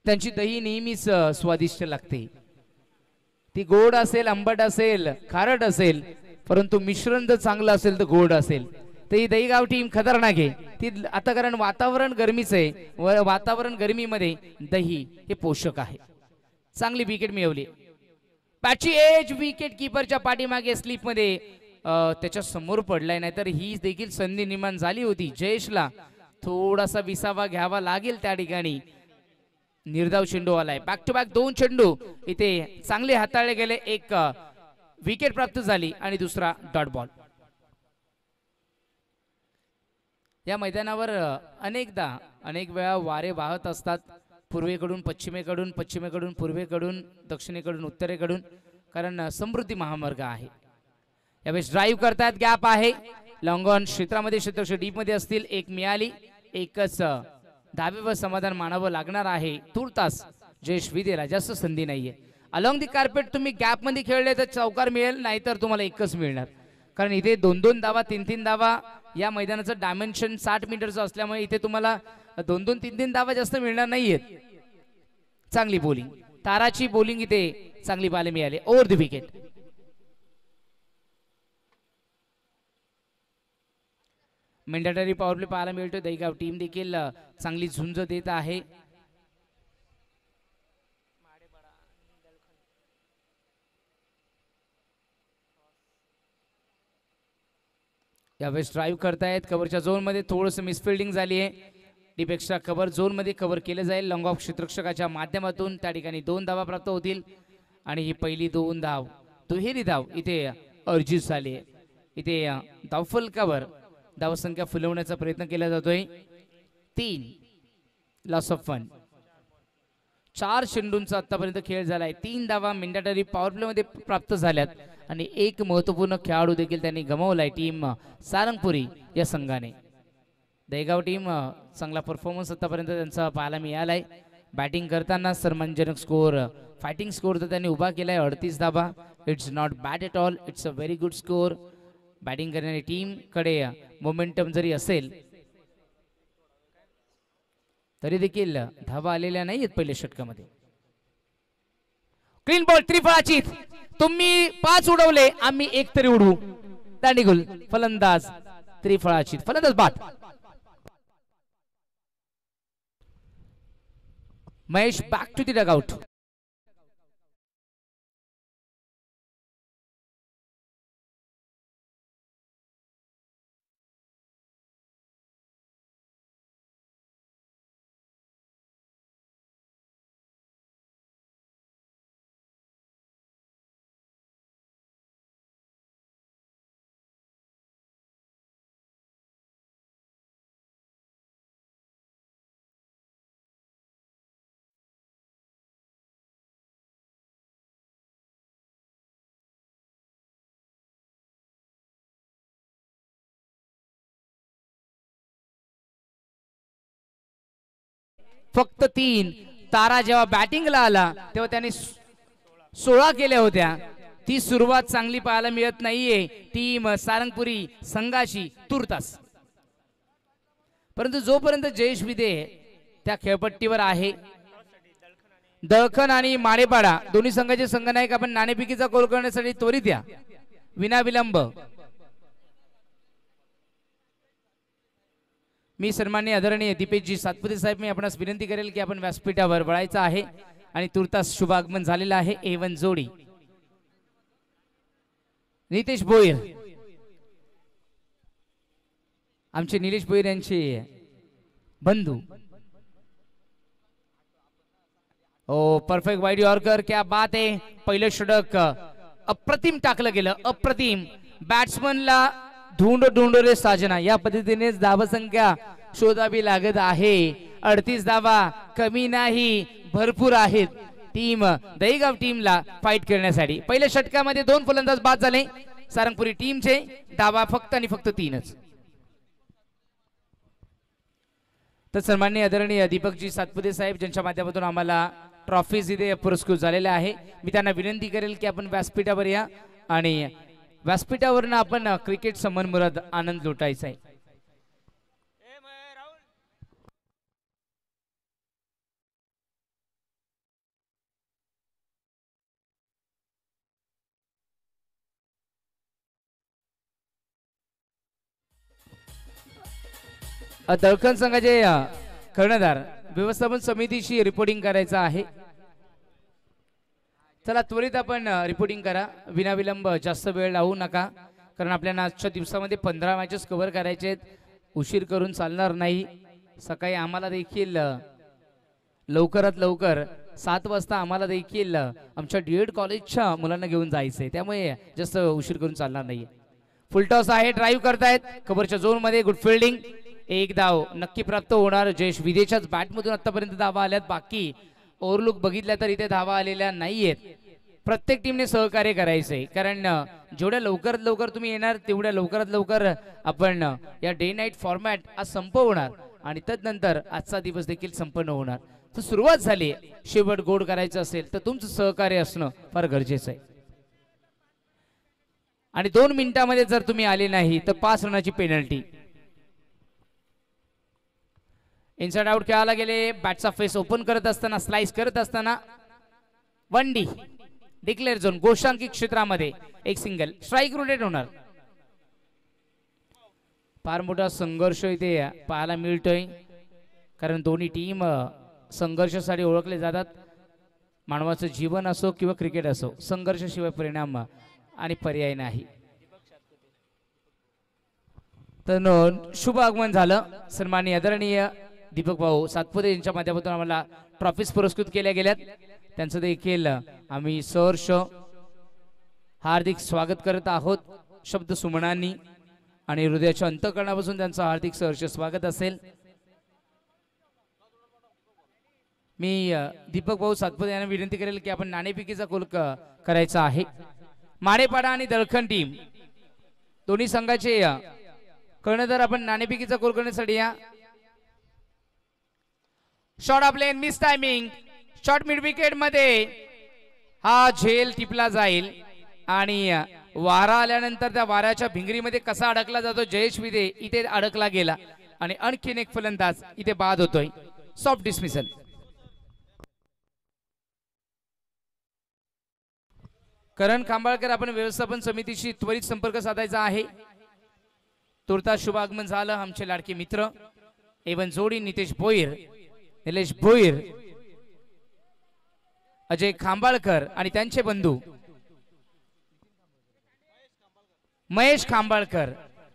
त्यांची दही नेहमीच स्वादिष्ट लागते. ती गोड असेल, आंबट असेल, खारट असेल, परंतु मिश्रण जर चांगलं असेल तर गोड असेल. तर ही दहीगाव टीम खतरनाक आहे. ती आता कारण वातावरण गरमीचं आहे, वातावरण गरमीमध्ये दही हे पोषक आहे. चांगली विकेट मिळवली. पॅची एज विकेट कीपरच्या पाठीमागे स्लिप मध्ये त्याच्या समोर पडलाय. नाहीतर ही देखील संधी निर्माण झाली होती. जयेशला थोडासा विसावा घ्यावा लागेल त्या ठिकाणी. निर्धाव चेंडू आलाय. बॅक टू बॅक 2 चेंडू इथे चांगले हाताळले गेले. एक विकेट प्राप्त झाली आणि दुसरा डॉट बॉल. या मैदानावर अनेक वेळा वारे वाहत असतात, पूर्वेकडून पश्चिमेकडून, पश्चिमेकडून पूर्वेकडून, दक्षिणेकडून उत्तरेकडून, कारण समृद्धी महामार्ग आहे. यावेळेस ड्राईव्ह करतात, गॅप आहे. लॉंग ऑन क्षेत्रामध्ये क्षेत्रक्ष डीप मध्ये असतील. एक मिळाली. एकच धावेवर समाधान मानावं लागणार आहे. तुर्तास जयेश विदेला जास्त संधी नाहीये. अलॉंग दी कार्पेट तुम्ही गॅप मध्ये खेळले तर चौकार मिळेल, नाहीतर तुम्हाला एकच मिळणार. कारण इथे 2-2 धावा 3-3 धावा. या मैदानाचं डायमेन्शन 60 मीटरचं असल्यामुळे इथे तुम्हाला 2-2 3-3 धावा जास्त मिळणार नाहीयेत. चांगली बॉलिंग. ताराची बॉलिंग इथे चांगली पाहायला मिळाली. Over the wicket. Mandatory power play पाहायला मिळतो. दहीगाव टीम देखील चांगली झुंज देत आहे. यावेळेस ड्राईव्ह करतायत. कव्हरच्या झोन मध्ये थोडंसं मिसफिल्डिंग झाली आहे. डीप एक्स्ट्रा कव्हर झोन मध्ये कव्हर केलं जाईल. लॉंग ऑफ क्षेत्ररक्षकाच्या माध्यमातून त्या ठिकाणी 2 धावा प्राप्त होतील आणि ही पहिली 2 धाव दुहेरी धाव इथे अर्जित झाली आहे. इथे धावफलकावर धावसंख्या फुलवण्याचा प्रयत्न केला जातोय. 3 लॉस ऑफ 1. 4 चेंडूंचा आतापर्यंत खेळ झालाय. 3 धावा मेंडेटरी पॉवर प्ले मध्ये प्राप्त झाल्यात आणि एक महत्वपूर्ण खेळाडू देखील त्यांनी गमावलाय टीम सारंगपुरी या संघाने. दहेगाव टीम चांगला परफॉर्मन्स आतापर्यंत त्यांचा पाहायला मिळालाय. बॅटिंग करताना सन्मानजनक स्कोर, फायटिंग स्कोर तर त्यांनी उभा केलाय 38 धाबा. It's not bad at all, it's a very good score. Batting करणारी टीम कडे मोमेंटम जरी असेल तरी देखील धावा आलेल्या नाहीत पहिल्या षटकामध्ये. क्लीन बॉल त्रिफळाची, तुम्ही 5 उडवले, आम्ही 1 तरी उडवू. दांडीगुल फलंदाज त्रिफळाची, फलंदाज बाद. Mahesh back to the dugout. फक्त 3. तारा जेव्हा बॅटिंगला आला तेव्हा त्याने 16 केल्या होत्या. ती सुरुवात चांगली पाहायला मिळत नाहीये टीम सारंगपुरी संघाची तुर्तास. परंतु जोपर्यंत जयेश विदे त्या खेळपट्टीवर आहे, दळखन आणि माडेपाडा दोन्ही संघाचे संघनायक आपण नाणेफेकीचा गोल करण्यासाठी त्वरित या विना विलंब. मी सन्माननीय आदरणीय दीपेशजी सातपुते साहेब, मी आपणास विनंती करेल की आपण व्यासपीठावर वळायचं आहे आणि तुर्तास शुभागमन झालेलं आहे. A1 जोडी नितेश भोईर, आमचे निलेश भोईर यांचे बंधू. ओ परफेक्ट वाईड यॉर्कर, क्या बात आहे. पहिलं षटक अप्रतिम टाकलं गेलं, अप्रतिम. बॅट्समनला ढूंढ रे साजना, या पद्धतीने धावसंख्या शोधावी लागत आहे. 38 धावा कमी नाही, भरपूर आहेत टीम दहीगाव टीमला फाईट करण्यासाठी. पहिल्या षटकामध्ये 2 फलंदाज बाद झाले सारंगपुरी टीमचे. धावा फक्त आणि फक्त 3च. तर सन्माननीय आदरणीय दीपकजी सातपुते साहेब, ज्यांच्या माध्यमातून आम्हाला ट्रॉफीज इथे पुरस्कृत झालेल्या आहे, मी त्यांना विनंती करेल की आपण व्यासपीठावर या आणि व्यासपीठावरनं आपण क्रिकेट समन्मुराद आनंद लुटायचा आहे. दळखन संघाचे कर्णधार व्यवस्थापन समितीशी रिपोर्टिंग करायचं आहे. चला त्वरित आपण रिपोर्टिंग करा, विनाविलंब, जास्त वेळ लावू नका, कारण आपल्याला आजच्या दिवसामध्ये 15 मॅचेस कव्हर करायचे आहेत. उशीर करून चालणार नाही. सकाळी आम्हाला देखील लवकरात लवकर 7 वाजता आम्हाला देखील आमच्या डीएड कॉलेजच्या मुलांना घेऊन जायचंय, त्यामुळे जास्त उशीर करून चालणार नाही. फुलटॉस आहे, ड्राईव्ह करतायत कव्हरच्या झोन मध्ये, गुड फिल्डिंग. 1 धाव नक्की प्राप्त होणार. जयेश विदेच्याच बॅटमधून आतापर्यंत धावा आल्यात, बाकी ओव्हरलुक बघितल्या तर इथे धावा आलेल्या नाहीयेत. प्रत्येक टीमने सहकार्य करायचंय, कारण जेवढ्या लवकरात लवकर तुम्ही येणार तेवढ्या लवकरात लवकर आपण या डे नाईट फॉर्मॅट आज संपवणार आणि तदनंतर आजचा दिवस देखील संपन्न होणार. तर सुरुवात झाली, शेवट गोड करायचं असेल तर तुमचं सहकार्य असणं फार गरजेचं आहे. आणि 2 मिनिटांमध्ये जर तुम्ही आले नाही तर 5 रनाची पेनल्टी. इनसाइड आउट खेळायला गेले. बॅटचा फेस ओपन करत असताना, स्लाइस करत असताना 1 डी डिक्लेअर झोन गोशांकी क्षेत्रामध्ये 1 सिंगल, स्ट्राइक रोटेट होणार. फार मोठा संघर्ष इथे पाहायला मिळतोय, कारण दोन्ही टीम संघर्षासाठी ओळखले जातात. मानवाचं जीवन असो किंवा क्रिकेट असो, संघर्षाशिवाय परिणाम आणि पर्याय नाही. तर शुभ आगमन झालं. सन्माननीय आदरणीय दीपक भाऊ सातपुते यांच्या माध्यमातून आम्हाला ट्रॉफीज पुरस्कृत केल्या गेल्यात. त्यांचं देखील आम्ही सहर्ष हार्दिक स्वागत करत आहोत शब्द सुमनांनी, आणि हृदयाच्या अंतःकरणापासून त्यांचं हार्दिक सहर्ष स्वागत असेल. मी दीपक भाऊ सातपुते यांना विनंती करेल की आपण नाणेफेकीचा गोल करायचा आहे. माडेपाडा आणि दळखन टीम दोन्ही संघाचे कर्णधार आपण नाणेफेकीचा गोल करण्यासाठी या. Shot of lane miss timing. Shot mid wicket मध्ये हा झेल टिपला जाईल आणि वारा आल्यानंतर त्या वाऱ्याच्या भिंगरीमध्ये कसा अडकला जातो जयेश विदे इथे अडकला गेला आणि आणखीन एक फलंदाज इथे बाद होतोय. Soft dismissal. करण खांबाळकर आपण व्यवस्थापन समितीशी त्वरित संपर्क साधायचा आहे. तुर्तास शुभ आगमन झालं आमचे लाडके मित्र एवन जोडी नितेश भोईर, निलेश भोईर, अजय खांबाळकर आणि त्यांचे बंधू महेश खांबाळकर,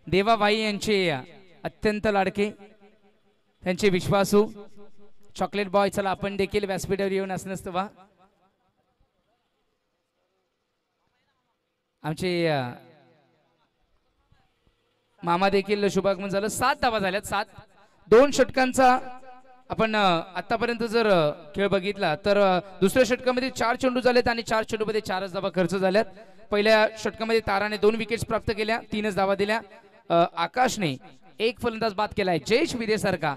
देवाबाई यांचे अत्यंत लाडके, त्यांचे विश्वासू चॉकलेट बॉय. चला आपण देखील व्यासपीठावर येऊन असं नसतं वा. आमचे मामा देखील शुभागमन झालं. 7 धावा झाल्यात. 7 2 षटकांचा आपण आतापर्यंत जर खेळ बघितला तर दुसऱ्या षटकामध्ये 4 चेंडू झालेत आणि 4 चेंडूमध्ये 4च धावा खर्च झाल्यात. पहिल्या षटकामध्ये ताराने 2 विकेट्स प्राप्त केल्या, 3च धावा दिल्या. आकाशने 1 फलंदाज बाद केलाय. जयेश विदे सारखा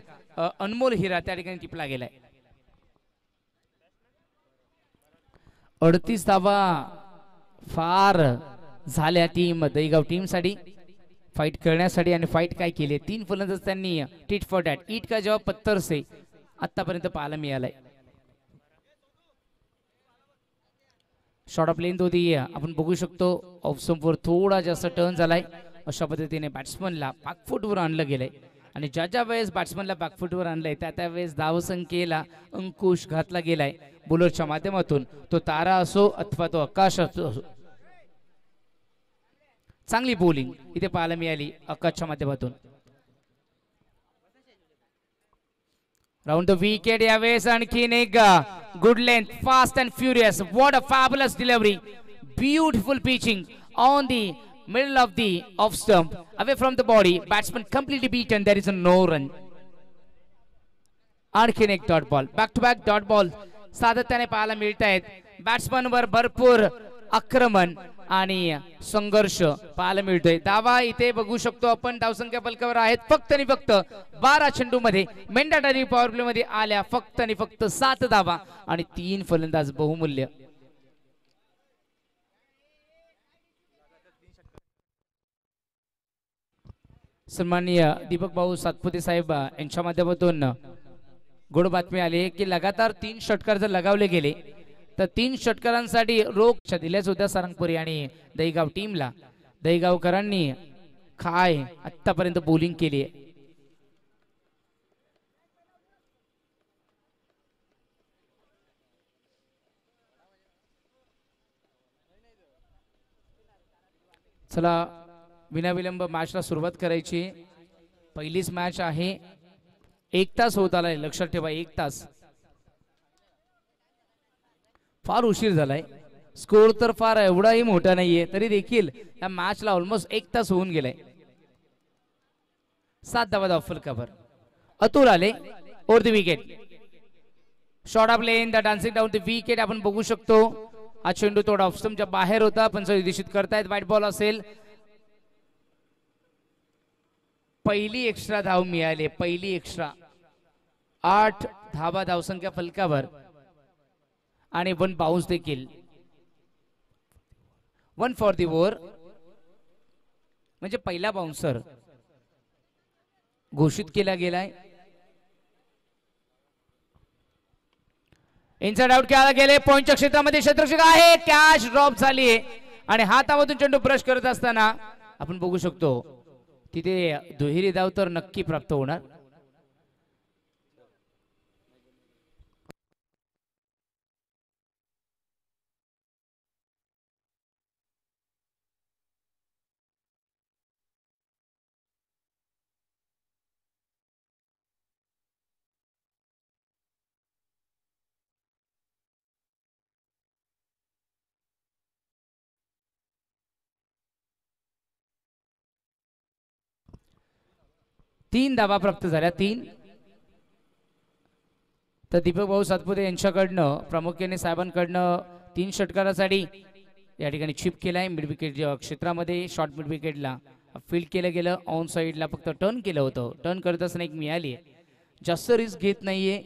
अनमोल हिरा त्या ठिकाणी टिपला गेलाय. 38 धावा फार झाल्या टीम दहीगाव टीम साठी फाइट करण्यासाठी. आणि फाइट काय केली, 3 फलंदाज त्यांनी टीट फॉर डॅट ईट का जवाब पत्तर से आतापर्यंत पाहायला मिळालाय. शॉर्ट ऑफ लेंथ होती आपण बघू शकतो. ऑफ स्टंपवर थोडा जास्त टर्न झालाय. अशा पद्धतीने बॅट्समनला बॅकफुटवर आणलं गेलंय आणि ज्या वेळेस बॅट्समनला बॅकफुटवर आणलंय त्या वेळेस धावसंख्येला अंकुश घातला गेलाय बॉलरच्या माध्यमातून. तो तारा असो अथवा तो आकाश असो. चांगली बॉलिंग इथे पाहायला मिळाली आकाशच्या माध्यमातून. राउंड द विकेट यावेळेस आणखीन एक good length fast and furious. What a fabulous delivery. Beautiful pitching on the middle of the off stump away from the body. Batsman completely beaten. There is a no run. आणखीन एक dot ball. Back to back dot ball सातत्याने पाहायला मिळत आहेत. Batsman वर भरपूर आक्रमण आणि संघर्ष पाहायला मिळतोय. धावा इथे बघू शकतो आपण धावसंख्या फलकावर आहेत फक्त आणि फक्त 12 चेंडू मध्ये. मेंढाटारी पॉवर प्ले मध्ये आल्या फक्त आणि फक्त 7 धावा आणि 3 फलंदाज बहुमूल्य. सन्माननीय दीपक भाऊ सातपुते साहेब यांच्या माध्यमातून गोड बातमी आली की लगातार 3 षटकार जर लगावले गेले तर 3 षटकारांसाठी रोख दिल्याच होत्या सारंगपुरी आणि दहीगाव टीमला. दहीगावकरांनी काय आतापर्यंत बॉलिंग केली आहे. चला विनाविलंब मॅचला सुरुवात करायची. पहिलीच मॅच आहे. 1 तास होत आलाय. लक्षात ठेवा 1 तास. फार उशीर झालाय. स्कोर तर फार एवढाही मोठा नाहीये तरी देखील या मॅचला ऑलमोस्ट 1 तास होऊन गेलाय. 7 धावा ऑफर कव्हर. अतुल आले over the wicket. Short of length the dancing down the wicket आपण बघू शकतो. हा चेंडू थोडा ऑफ स्टंपच्या बाहेर होता पण निश्चित करतायत. व्हाईट बॉल असेल. पहिली एक्स्ट्रा धाव मिळाली. पहिली एक्स्ट्रा 8 धावा धावसंख्या फलकावर आणि 1 बाउन्स देखील. 1 फॉर दी ओव्हर म्हणजे पहिला बाउन्सर घोषित केला गेलाय. इनसाइड आउट केला गेले. पॉइंटच्या क्षेत्रामध्ये क्षेत्ररक्षक आहे. कॅच ड्रॉप झाली आणि हातामधून चेंडू ब्रश करत असताना आपण बघू शकतो तिथे दुहेरी धाव तर नक्की प्राप्त होणार. तीन धावा प्राप्त झाल्या. 3 तर दीपक भाऊ सातपुते यांच्याकडनं प्रामुख्याने साहेबांकडनं 3 षटकारासाठी या ठिकाणी चिप केलाय मिड विकेट क्षेत्रामध्ये. शॉर्ट मिड विकेटला फील्ड केलं गेलं ऑन साईडला, फक्त टर्न केलं होतं. टर्न करत असताना एक मिळाली आहे. जास्त रिस्क घेत नाहीये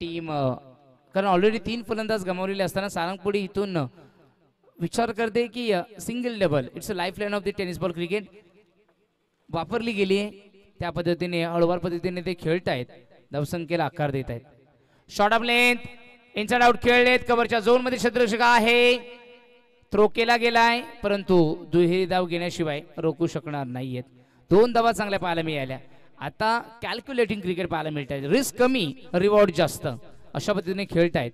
टीम, कारण ऑलरेडी 3 फलंदाज गमावलेले असताना सारंगपुडी इथून विचार करते की single double, it's a life line of the tennis ball cricket वापरली गेली आहे. त्या पद्धतीने हळूवार पद्धतीने ते खेळतायत, धावसंख्येला आकार देत आहेत. Short of length, inside out खेळलेत. कव्हरच्या झोन मध्ये क्षेत्ररक्षक आहे. थ्रो केला गेलाय, परंतु दुहेरी धाव घेण्याशिवाय रोखू शकणार नाहीयेत. 2 धावा चांगल्या पाहायला मिळाल्या. आता कॅल्क्युलेटिंग क्रिकेट पाहायला मिळत आहे. रिस्क कमी, रिवॉर्ड जास्त, अशा पद्धतीने खेळतायत.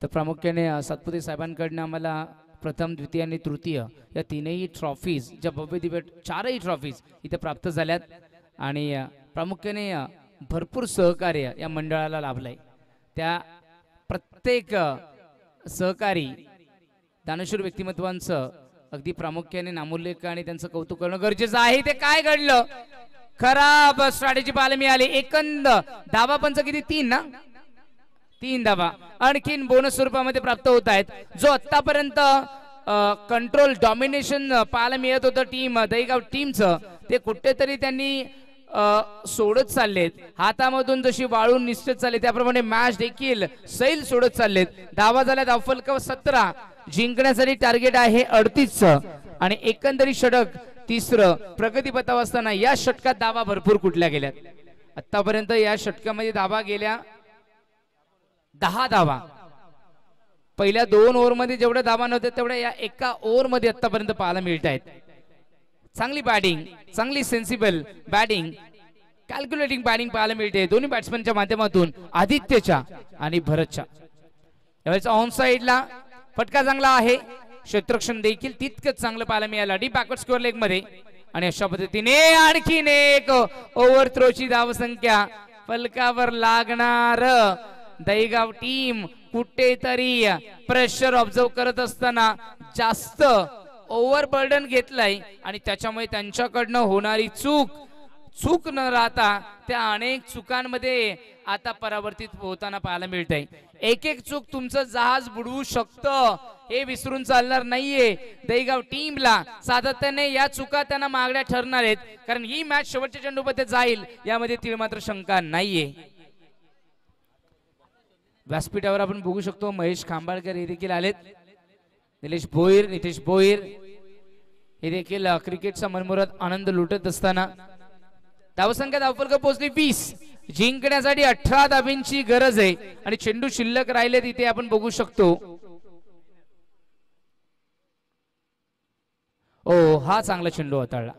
तर प्रामुख्याने सातपुते साहेबांकडनं आम्हाला प्रथम, द्वितीय आणि तृतीय या तीनही ट्रॉफीज, ज्या भव्य दिव्य 4ही ट्रॉफीज इथे प्राप्त झाल्यात. आणि प्रामुख्याने भरपूर सहकार्य या मंडळाला लाभलंय. त्या प्रत्येक सहकारी दानशूर व्यक्तिमत्वांचं अगदी प्रामुख्याने नामोल्लेख आणि त्यांचं कौतुक करणं गरजेचं आहे. ते काय घडलं, खराब स्ट्रॅटेजी पाहायला मिळाली. एकंद धावा पंच किती, 3 ना, 3 धावा आणखीन बोनस स्वरूपामध्ये प्राप्त होत आहेत. जो आतापर्यंत कंट्रोल डॉमिनेशन पाहायला मिळत होतं टीम दहीगाव टीमचं, ते कुठेतरी त्यांनी सोडत चाललेत. हातामधून जशी वाळून निश्चित चालले त्याप्रमाणे मॅच देखील सैल सोडत चाललेत. धावा झाल्यात अफलक 17, जिंकण्यासाठी टार्गेट आहे 38 आणि एकंदरीत षटक 3रं प्रगतीपथावर असताना या षटकात धावा भरपूर कुठल्या गेल्यात. आतापर्यंत या षटकामध्ये धावा गेल्या 10 धावा. पहिल्या 2 ओव्हरमध्ये जेवढ्या धावा नव्हत्या तेवढ्या या एका ओव्हरमध्ये आतापर्यंत पाहायला मिळत आहेत. चांगली बॅटिंग, चांगली सेन्सिबल बॅटिंग, कॅल्क्युलेटिंग बॅटिंग पाहायला मिळते दोन्ही बॅट्समनच्या माध्यमातून, आदित्यच्या आणि भरतच्या. यावेळेस ऑन साइडला फटका चांगला आहे. क्षेत्ररक्षण देखील तितकंच चांगलं पाहायला मिळालं डीप बॅकवर्ड स्कोअर लेग मध्ये. आणि अशा पद्धतीने आणखीन एक ओव्हर थ्रोची धावसंख्या फलकावर लागणार. दहीगाव टीम कुठेतरी प्रेशर ऑब्झर्व करत असताना जास्त ओव्हर बर्डन घेतलाय आणि त्याच्यामुळे त्यांच्याकडनं होणारी चूक न राहता त्या अनेक चुकांमध्ये आता परावर्तित होताना पाहायला मिळतंय. एक चूक तुमचं जहाज बुडवू शकतं, हे विसरून चालणार नाहीये. दहीगाव टीमला सातत्याने या चुका त्यांना मागण्या ठरणार आहेत, कारण ही मॅच शेवटच्या चेंडूमध्ये जाईल यामध्ये तीळ मात्र शंका नाहीये. व्यासपीठावर आपण बघू शकतो महेश खांबाळकर हे देखील आलेत. निलेश भोईर, नितेश भोईर हे देखील क्रिकेटचा मनमुराद आनंद लुटत असताना. धावसंख्या धावफलक पोहोचली 20, जिंकण्यासाठी 18 धाबींची गरज आहे आणि चेंडू शिल्लक राहिले तिथे आपण बघू शकतो. ओ, हा चांगला चेंडू हाताळला.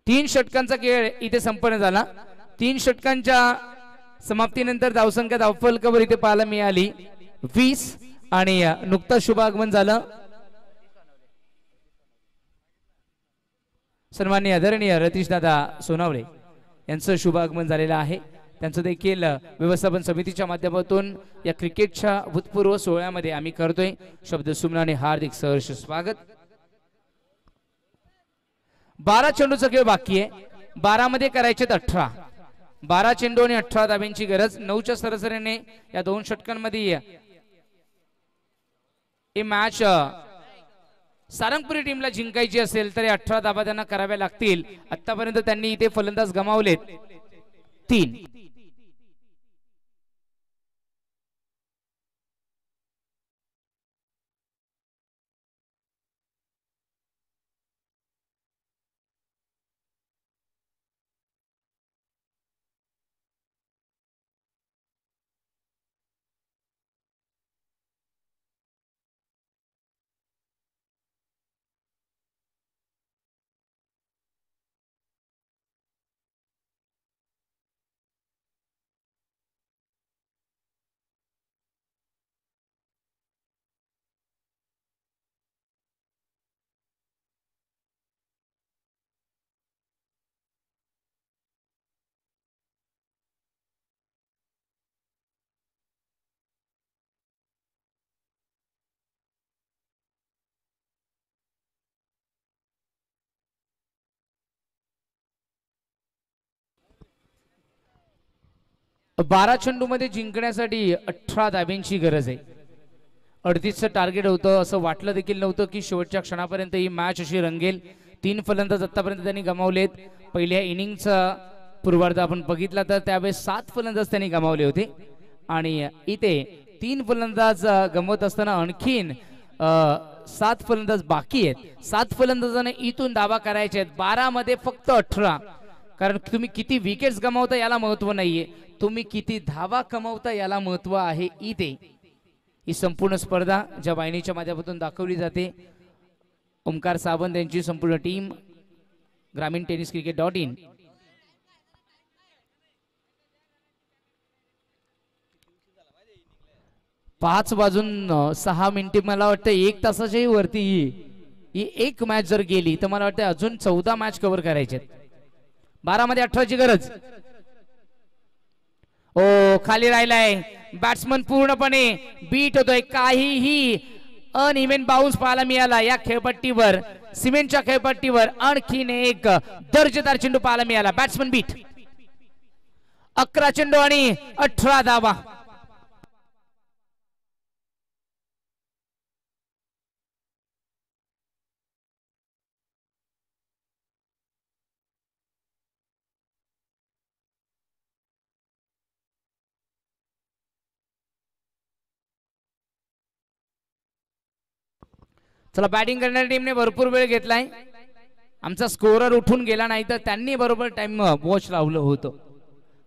तीन षटकांचा खेळ इथे संपन्न झाला. 3 षटकांच्या समाप्तीनंतर धावसंख्या धावफलकावर इथे पाहायला मिळाली 20 आणि नुकतं शुभागमन झालं. सन्माननीय आदरणीय रतीश दादा सोनावळे यांचं शुभागमन झालेलं आहे. त्यांचं देखील व्यवस्थापन समितीच्या माध्यमातून या क्रिकेटच्या भूतपूर्व सोहळ्यामध्ये आम्ही करतोय शब्द सुमनाने हार्दिक सहर्ष स्वागत. 12 चेंडूचा खेळ बाकी आहे. 12 मध्ये करायचे 18. 12 चेंडू आणि 18 धाब्यांची गरज. 9च्या सरासरीने या 2 षटकांमध्ये ही मॅच सारंगपुरी टीमला जिंकायची असेल तर 18 धाबा त्यांना कराव्या लागतील. आतापर्यंत त्यांनी इथे फलंदाज गमावलेत 3. 12 चेंडूमध्ये जिंकण्यासाठी 18 धाब्यांची गरज आहे. 38चं टार्गेट होतं. असं वाटलं देखील नव्हतं की शेवटच्या क्षणापर्यंत ही मॅच अशी रंगेल. 3 फलंदाज आतापर्यंत त्यांनी गमावलेत. पहिल्या इनिंगचा पूर्वार्ध आपण बघितला तर त्यावेळेस 7 फलंदाज त्यांनी गमावले होते आणि इथे 3 फलंदाज गमवत असताना आणखीन 7 फलंदाज बाकी आहेत. 7 फलंदाजांना इथून दावा करायचे आहेत. 12 मध्ये फक्त 18. कारण तुम्ही किती विकेट्स गमावता याला महत्व नाहीये, तुम्ही किती धावा कमावता याला महत्व आहे. इथे ही संपूर्ण स्पर्धा ज्या वाहिनीच्या माध्यमातून दाखवली जाते, ओमकार सावंत यांची संपूर्ण टीम, ग्रामीण टेनिस क्रिकेट.in. पाच वाजून 6 मिनिटे, मला वाटतं 1 तासाच्याही वरती ही एक मॅच जर गेली तर मला वाटतं अजून 14 मॅच कव्हर करायचे. 12 मध्ये 18 ची गरज. ओ खाली राहिलाय बॅट्समन, पूर्णपणे बीट होतोय. काहीही अनइव्हन बाउन्स पाहायला मिळाला या खेळपट्टीवर, सिमेंटच्या खेळपट्टीवर. आणखीन एक दर्जेदार चेंडू पाहायला मिळाला. Batsman bit. 11 चेंडू आणि 18 धावा. चला, बॅटिंग करणाऱ्या टीमने भरपूर वेळ घेतलाय. आमचा स्कोरर उठून गेला नाही तर त्यांनी बरोबर टाइम वॉच लावलं होतं,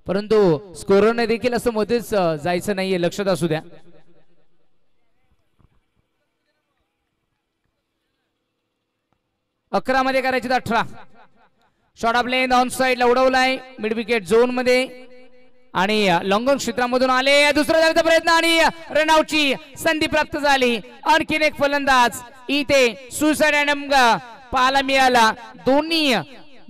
परंतु स्कोररने देखील असं मध्येच जायचं नाहीये, लक्षात असू द्या. अकरा मध्ये करायचे 18. शॉर्ट ऑफ लेंथ ऑन साइडला उडवलाय मिड विकेट झोन मध्ये आणि लॉंगॉन क्षेत्रामधून आले. दुसरा धावेचा प्रयत्न आणि रनआउटची संधी प्राप्त झाली. आणखीन एक फलंदाज इथे सुसाइड अटेम्प्ट पाहायला मिळाला. दोन्ही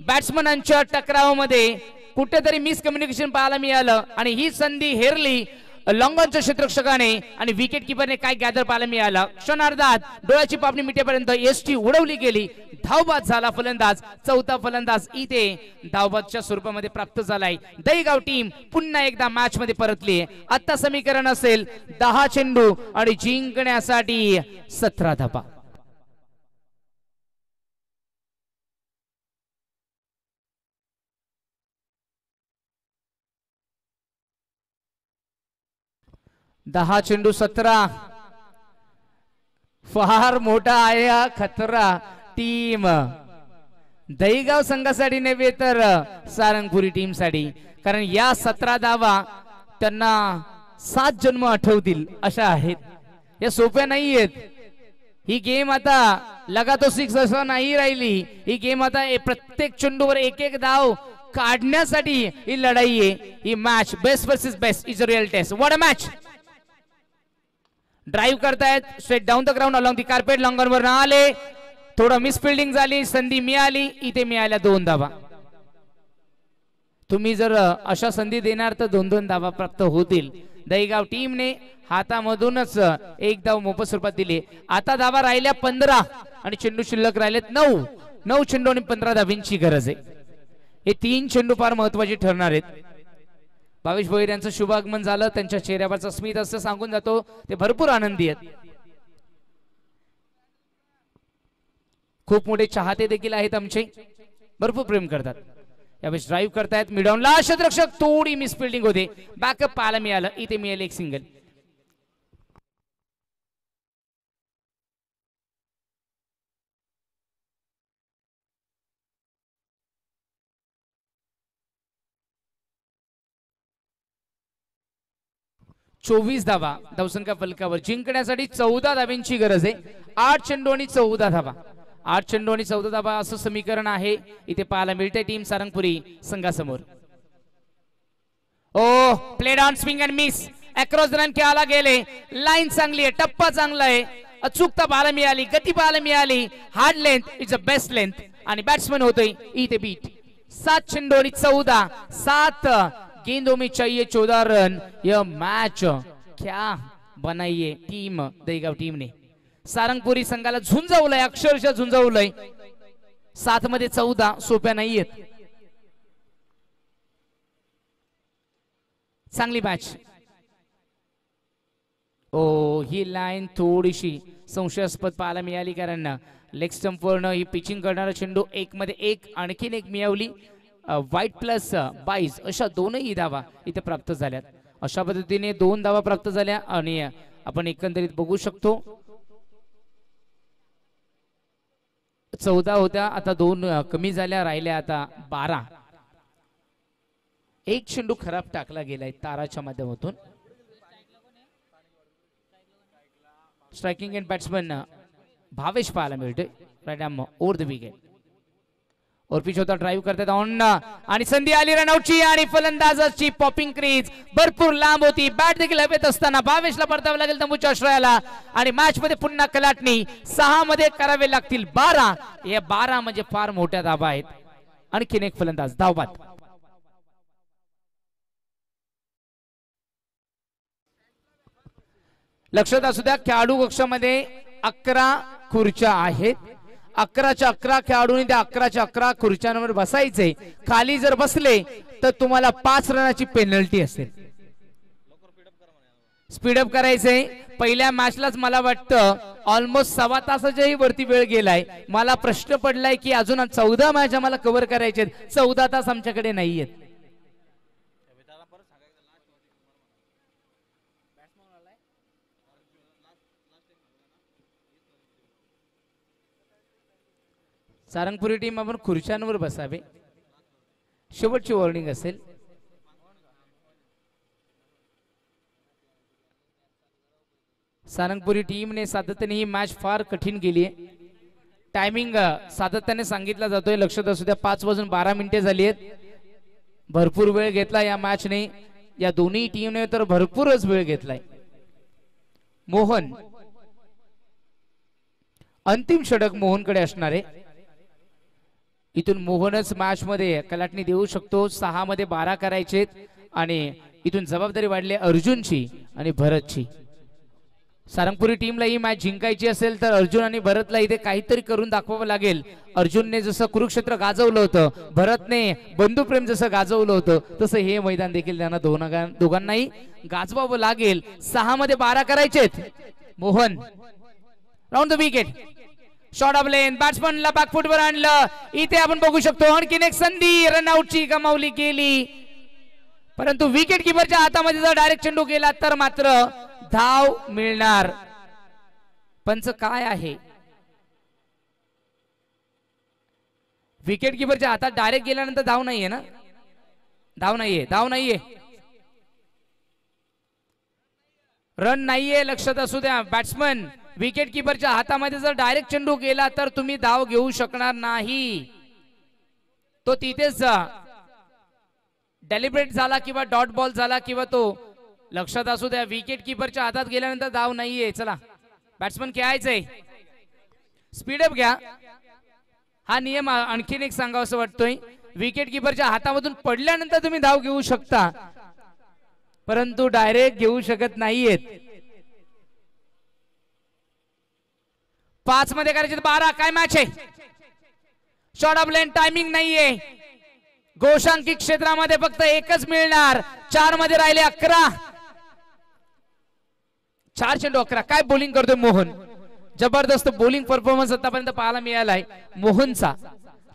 बॅट्समनांच्या टकरावामध्ये कुठेतरी मिसकम्युनिकेशन पाहायला मिळालं आणि ही संधी हेरली लॉंगॉनच्या क्षेत्ररक्षकाने आणि विकेट किपरने काय गॅदर पाहायला मिळालं. क्षणार्धात डोळ्याची पापणी मिटेपर्यंत एसटी उडवली गेली. धावबाद झाला फलंदाज. चौथा फलंदाज इथे धावबादच्या स्वरूपामध्ये प्राप्त झालाय. दहीगाव टीम पुन्हा एकदा मॅच मध्ये परतली. आता समीकरण असेल 10 चेंडू आणि जिंकण्यासाठी 17 धावा. दहा चेंडू 17. फार मोठा आहे हा खतरा. टीम दहीगाव संघासाठी नव्हे तर सारंगपुरी टीम साठी, कारण या 17 धावा त्यांना 7 जन्म आठवतील अशा आहेत. या सोप्या नाही आहेत. ही गेम आता लगातो 6 असं नाही राहिली. ही गेम आता प्रत्येक चेंडूवर एक एक धाव काढण्यासाठी ही लढाई आहे. ही match best versus best is a real test. What a match. Drive करतायत straight down the ground along the carpet. Long on वर आले, थोडं मिसफिल्डिंग झाली, संधी मिळाली. इथे मिळाल्या 2 धावा. तुम्ही जर अशा संधी देणार तर 2-2 धावा प्राप्त होतील. दहीगाव टीमने हातामधूनच एक धाव मोफत स्वरूपात दिली. आता धावा राहिल्या 15 आणि चेंडू शिल्लक राहिलेत 9 चेंडू आणि 15 धावींची गरज आहे. हे 3 चेंडू फार महत्वाचे ठरणार आहेत. भावेश भोईर यांचं शुभ आगमन झालं. त्यांच्या चेहऱ्यावरचा स्मित असं सांगून जातो ते भरपूर आनंदी आहेत. खूप मोठे चाहते देखील आहेत आमचे, भरपूर प्रेम करतात. यावेळेस ड्राइव्ह करतायत मिडॉनला. क्षेत्ररक्षक थोडी मिसफिल्डिंग होते. बॅकअप पाहायला मिळालं. इथे मिळालं एक सिंगल. चोवीस धावा धावसंख्या फलकावर. जिंकण्यासाठी 14 धाव्यांची गरज आहे. 8 चेंडू आणि 14 धावा. 8 चेंडू आणि 14 धावा असं समीकरण आहे इथे पाहायला मिळते टीम सारंगपुरी संघासमोर. Oh played on swing and miss. Across run खेळायला गेले. लाईन चांगली आहे, टप्पा चांगला आहे, अचूकता पाहायला मिळाली, गती पाहायला मिळाली. Hard length is a best length आणि बॅट्समन होतोय इथे बीट. 7 चेंडू आणि 14. 7 गेंदों में चाहिए 14 रन. यह मैच क्या बनाइए टीम दहीगाव टीम ने. सारंगपुरी संघाला झुंजवलंय, अक्षरशः झुंजवलंय. 7 मध्ये 14 सोप्या नाहीयेत. चांगली मॅच. ओ ही लाईन थोडीशी संशयास्पद पाहायला मिळाली, कारण लेग स्टंपवरनं ही पिचिंग करणारा चेंडू 1 मध्ये 1 आणखीन एक मिळवली. वाईट प्लस 22 अशा दोनही धावा इथे प्राप्त झाल्यात. अशा पद्धतीने 2 धावा प्राप्त झाल्या आणि आपण एकंदरीत बघू शकतो 14 होत्या, आता 2 कमी झाल्या, राहिल्या आता 12. एक चेंडू खराब टाकला गेलाय ताराच्या माध्यमातून. स्ट्रायकिंग एंड बॅट्समन भावेश पाहायला मिळतोय right arm over the wicket. और पिच होता, ड्राईव्ह करतात ऑन आणि संधी आली रनआउटची आणि फलंदाजाची पॉपिंग क्रीज भरपूर लांब होती. बॅट देखील हवेत असताना भावेशला परतावं लागेल तंबूच्या आश्रयाला आणि मॅच मध्ये पुन्हा कलाटणी 6 मध्ये करावे लागतील 12. या 12 म्हणजे फार मोठ्या धावा आहेत. आणखीन एक फलंदाज धावबाद. लक्षात असू द्या खेळाडू कक्षामध्ये 11 खुर्च्या आहेत. 11च्या 11 खेळाडूंनी त्या 11च्या 11 खुर्च्यांवर बसायचे. खाली जर बसले तर तुम्हाला 5 रनाची पेनल्टी असेल. स्पीडअप करायचंय. पहिल्या मॅचलाच मला वाटतं ऑलमोस्ट 1.25 तासाच्याही वरती वेळ गेलाय. मला प्रश्न पडलाय की अजून 14 मॅच आम्हाला कव्हर करायचे आहेत. 14 तास आमच्याकडे नाहीयेत. सारंगपुरी टीम आपण खुर्च्यांवर बसावे, शेवटची वॉर्निंग असेल. सारंगपुरी टीमने सातत्याने ही मॅच फार कठीण केली आहे. टायमिंग सातत्याने सांगितला जातोय. लक्षात असू द्या 5:12 झाली आहेत. भरपूर वेळ घेतला या मॅचने. या दोन्ही टीमने तर भरपूरच वेळ घेतलाय. मोहन, अंतिम षटक मोहनकडे असणार आहे. इथून मोहनच मॅच मध्ये कलाटणी देऊ शकतो. 6 मध्ये 12 करायचे आणि इथून जबाबदारी वाढली अर्जुनची आणि भरतची. सारंगपुरी टीमला ही मॅच जिंकायची असेल तर अर्जुन आणि भरतला इथे काहीतरी करून दाखवावं लागेल. अर्जुनने जसं कुरुक्षेत्र गाजवलं होतं, भरतने बंधुप्रेम जसं गाजवलं होतं, तसं हे मैदान देखील त्यांना दोघांनाही गाजवावं लागेल. 6 मध्ये 12 करायचेत. Mohan round the wicket, short of length, बॅट्समनला बॅकफुटवर आणलं. इथे आपण बघू शकतो आणखीन एक संधी रनआउटची गमावली गेली, परंतु विकेट किपरच्या हातामध्ये जर डायरेक्ट चेंडू गेला तर मात्र धाव मिळणार. पंच काय आहे, विकेट किपरच्या हातात डायरेक्ट गेल्यानंतर धाव नाहीये ना? धाव नाहीये, रन नाहीये. लक्षात असू द्या बॅट्समन विकेट किपरच्या हातामध्ये जर डायरेक्ट चेंडू गेला तर तुम्ही धाव घेऊ शकणार नाही. तो तिथेच डेलिब्रेट झाला किंवा डॉट बॉल झाला किंवा तो, लक्षात असू द्या विकेट किपरच्या हातात गेल्यानंतर धाव नाहीये. चला बॅट्समन खेळायचंय, स्पीडअप घ्या. हा नियम आणखीन एक सांगावं असं वाटतोय. विकेट किपरच्या हातामधून पडल्यानंतर तुम्ही धाव घेऊ शकता, परंतु डायरेक्ट घेऊ शकत नाहीयेत. 5 मध्ये करायचे 12. काय मॅच आहे, शॉट ऑफ लेन, टायमिंग नाहीये. गोशांकित क्षेत्रामध्ये फक्त एकच मिळणार. 4 मध्ये राहिले 11. 4 चेंडू 11. काय बॉलिंग करतोय मोहन, जबरदस्त बॉलिंग परफॉर्मन्स आतापर्यंत पाहायला मिळालाय मोहनचा.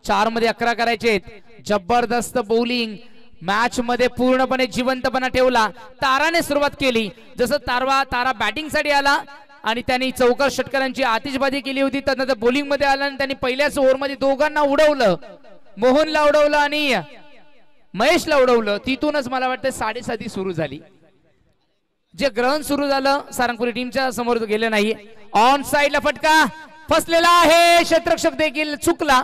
4 मध्ये 11 करायचे, जबरदस्त बॉलिंग. मॅच मध्ये पूर्णपणे जिवंतपणा ठेवला. ताराने सुरुवात केली, जसं तारा बॅटिंग साठी आला आणि त्यांनी चौकार षटकारांची आतिषबाजी केली होती. त्यानंतर बॉलिंग मध्ये आला आणि त्यांनी पहिल्याच ओव्हर मध्ये दोघांना उडवलं. मोहनला उडवलं आणि महेशला उडवलं. तिथूनच मला वाटतं 7:30 सुरू झाली. जे ग्रहण सुरू झालं सारंगपुरी टीमच्या समोर गेलं नाही. ऑन साइडला फटका फसलेला आहे, क्षेत्ररक्षक देखील चुकला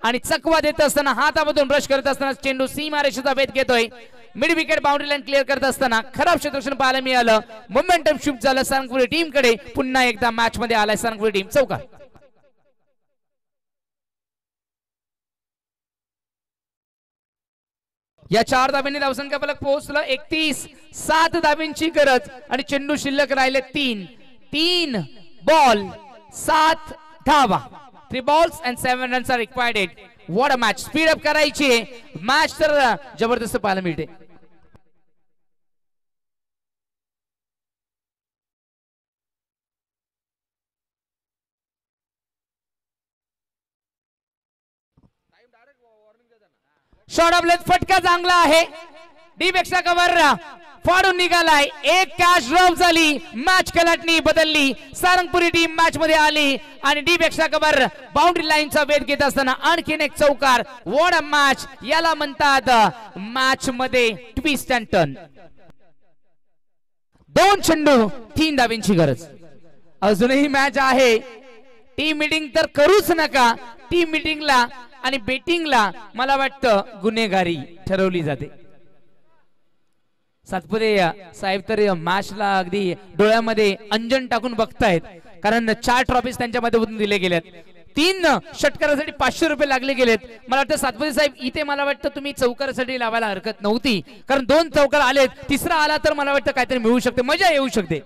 आणि चकवा देत असताना हातामधून ब्रश करत असताना चेंडू सीमारेषेचा भेद घेतोय. Mid wicket boundary line clear करत असताना खराब क्षेत्ररक्षण पाहायला मिळालं. मोमेंटम शिफ्ट झालं सारंगपुरी टीम कडे. पुन्हा एकदा मॅच मध्ये आलाय सारंगपुरी टीम. चौकार. या 4 धाब्यांनी धावसंख्या फलक पोहोचलं 31. 7 धाब्यांची गरज आणि चेंडू शिल्लक राहिले 3 बॉल 7 धावा. 3 balls and 7 runs are required. What a match. Speed up करायची मॅच तर जबरदस्त पाहायला मिळते. शॉट ऑफ लेंथ फटका चांगला आहे, डी पेक्षा कव्हर फाडून निघालाय, एक कॅच ड्रॉप झाली, मॅच कलाटणी बदलली, सारंगपुरी टीम मॅच मध्ये आली आणि डी पेक्षा कव्हर बाउंड्री लाईनचा वेध घेत असताना आणखीन एक चौकार. व्हॉट अ मॅच, याला म्हणतात मॅच मध्ये ट्विस्ट अँड टर्न. 2 चेंडू 3 धावांची गरज. अजूनही मॅच आहे. टीम मीटिंग तर करूच नका, टीम मीटिंगला आणि बेटिंगला मला वाटतं गुन्हेगारी ठरवली जाते. सातपुते साहेब तर मॅचला अगदी डोळ्यामध्ये अंजन टाकून बघतायत, कारण 4 ट्रॉफीज त्यांच्या माध्यमातून दिले गेलेत, 3 षटकारासाठी 500 रुपये लागले गेलेत. मला वाटतं सातपुते साहेब इथे मला वाटतं तुम्ही चौकारासाठी लावायला हरकत नव्हती, कारण 2 चौकार आलेत, तिसरा आला तर मला वाटतं काहीतरी मिळू शकते, मजा येऊ शकते.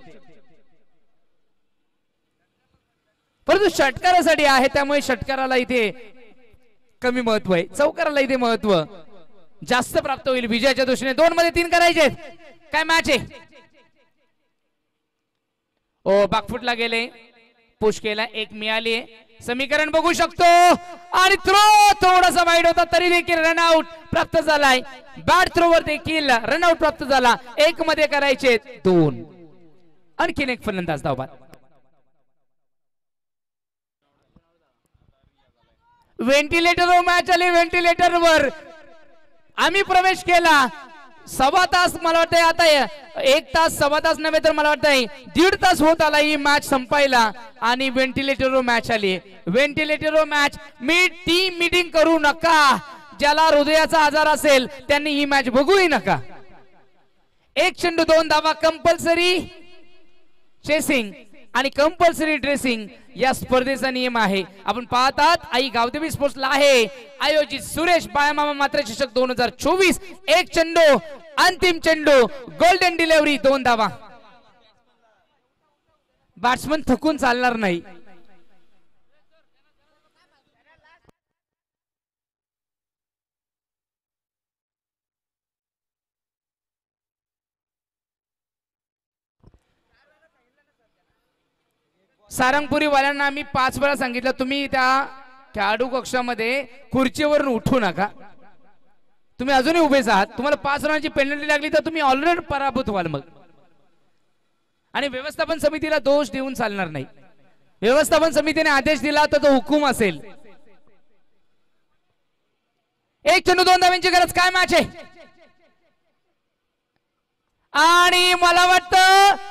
परंतु षटकारासाठी आहे त्यामुळे षटकाराला इथे कमी महत्व आहे, चौकाराला इथे महत्व जास्त प्राप्त होईल. विजयाच्या दृष्टीने 2 मध्ये 3 करायचे. काय मॅच आहे. ओ बाकफुटला गेले, पुश केला, 1 मिळाली. समीकरण बघू शकतो आणि थ्रो थोडासा वाईड होता तरी देखील रनआउट प्राप्त झालाय. बॅट थ्रोवर देखील रनआउट प्राप्त झाला. 1 मध्ये करायचे 2. आणखीन एक फलंदाज धावबाद. व्हेंटिलेटर मॅच आली. व्हेंटिलेटर वर आम्ही प्रवेश केला. 1.25 तास मला वाटतंय, आता 1 तास 1.25 तास नव्हे तर मला वाटतंय 1.5 तास होत आला ही मॅच संपायला आणि व्हेंटिलेटर मॅच आली. Ventilator match. मी टीम मीटिंग करू नका, ज्याला हृदयाचा आजार असेल त्यांनी ही मॅच बघूही नका. 1 चेंडू 2 धावा. कंपल्सरी चेसिंग आणि कंपल्सरी ड्रेसिंग या स्पर्धेचा नियम आहे. आपण पाहतात आई गावदेवी स्पोर्ट्सला आहे आयोजित सुरेश बाळमामा मात्र चषक 2024. 1 चेंडू अंतिम चेंडू गोल्डन डिलिव्हरी 2 धावा. बॅट्समन थकून चालणार नाही. सारंगपुरी वाल्यांना आम्ही 5 वेळा सांगितलं तुम्ही त्या खेळाडू कक्षामध्ये खुर्चीवरून उठू नका. तुम्ही अजूनही उभेच आहात. तुम्हाला 5 रनाची पेनल्टी लागली तर तुम्ही ऑलरेडी पराभूत व्हाल मग. आणि व्यवस्थापन समितीला दोष देऊन चालणार नाही. व्यवस्थापन समितीने आदेश दिला तर तो हुकूम असेल. 1 चेंडू 2 धावांची गरज. काय मॅच आहे आणि मला वाटतं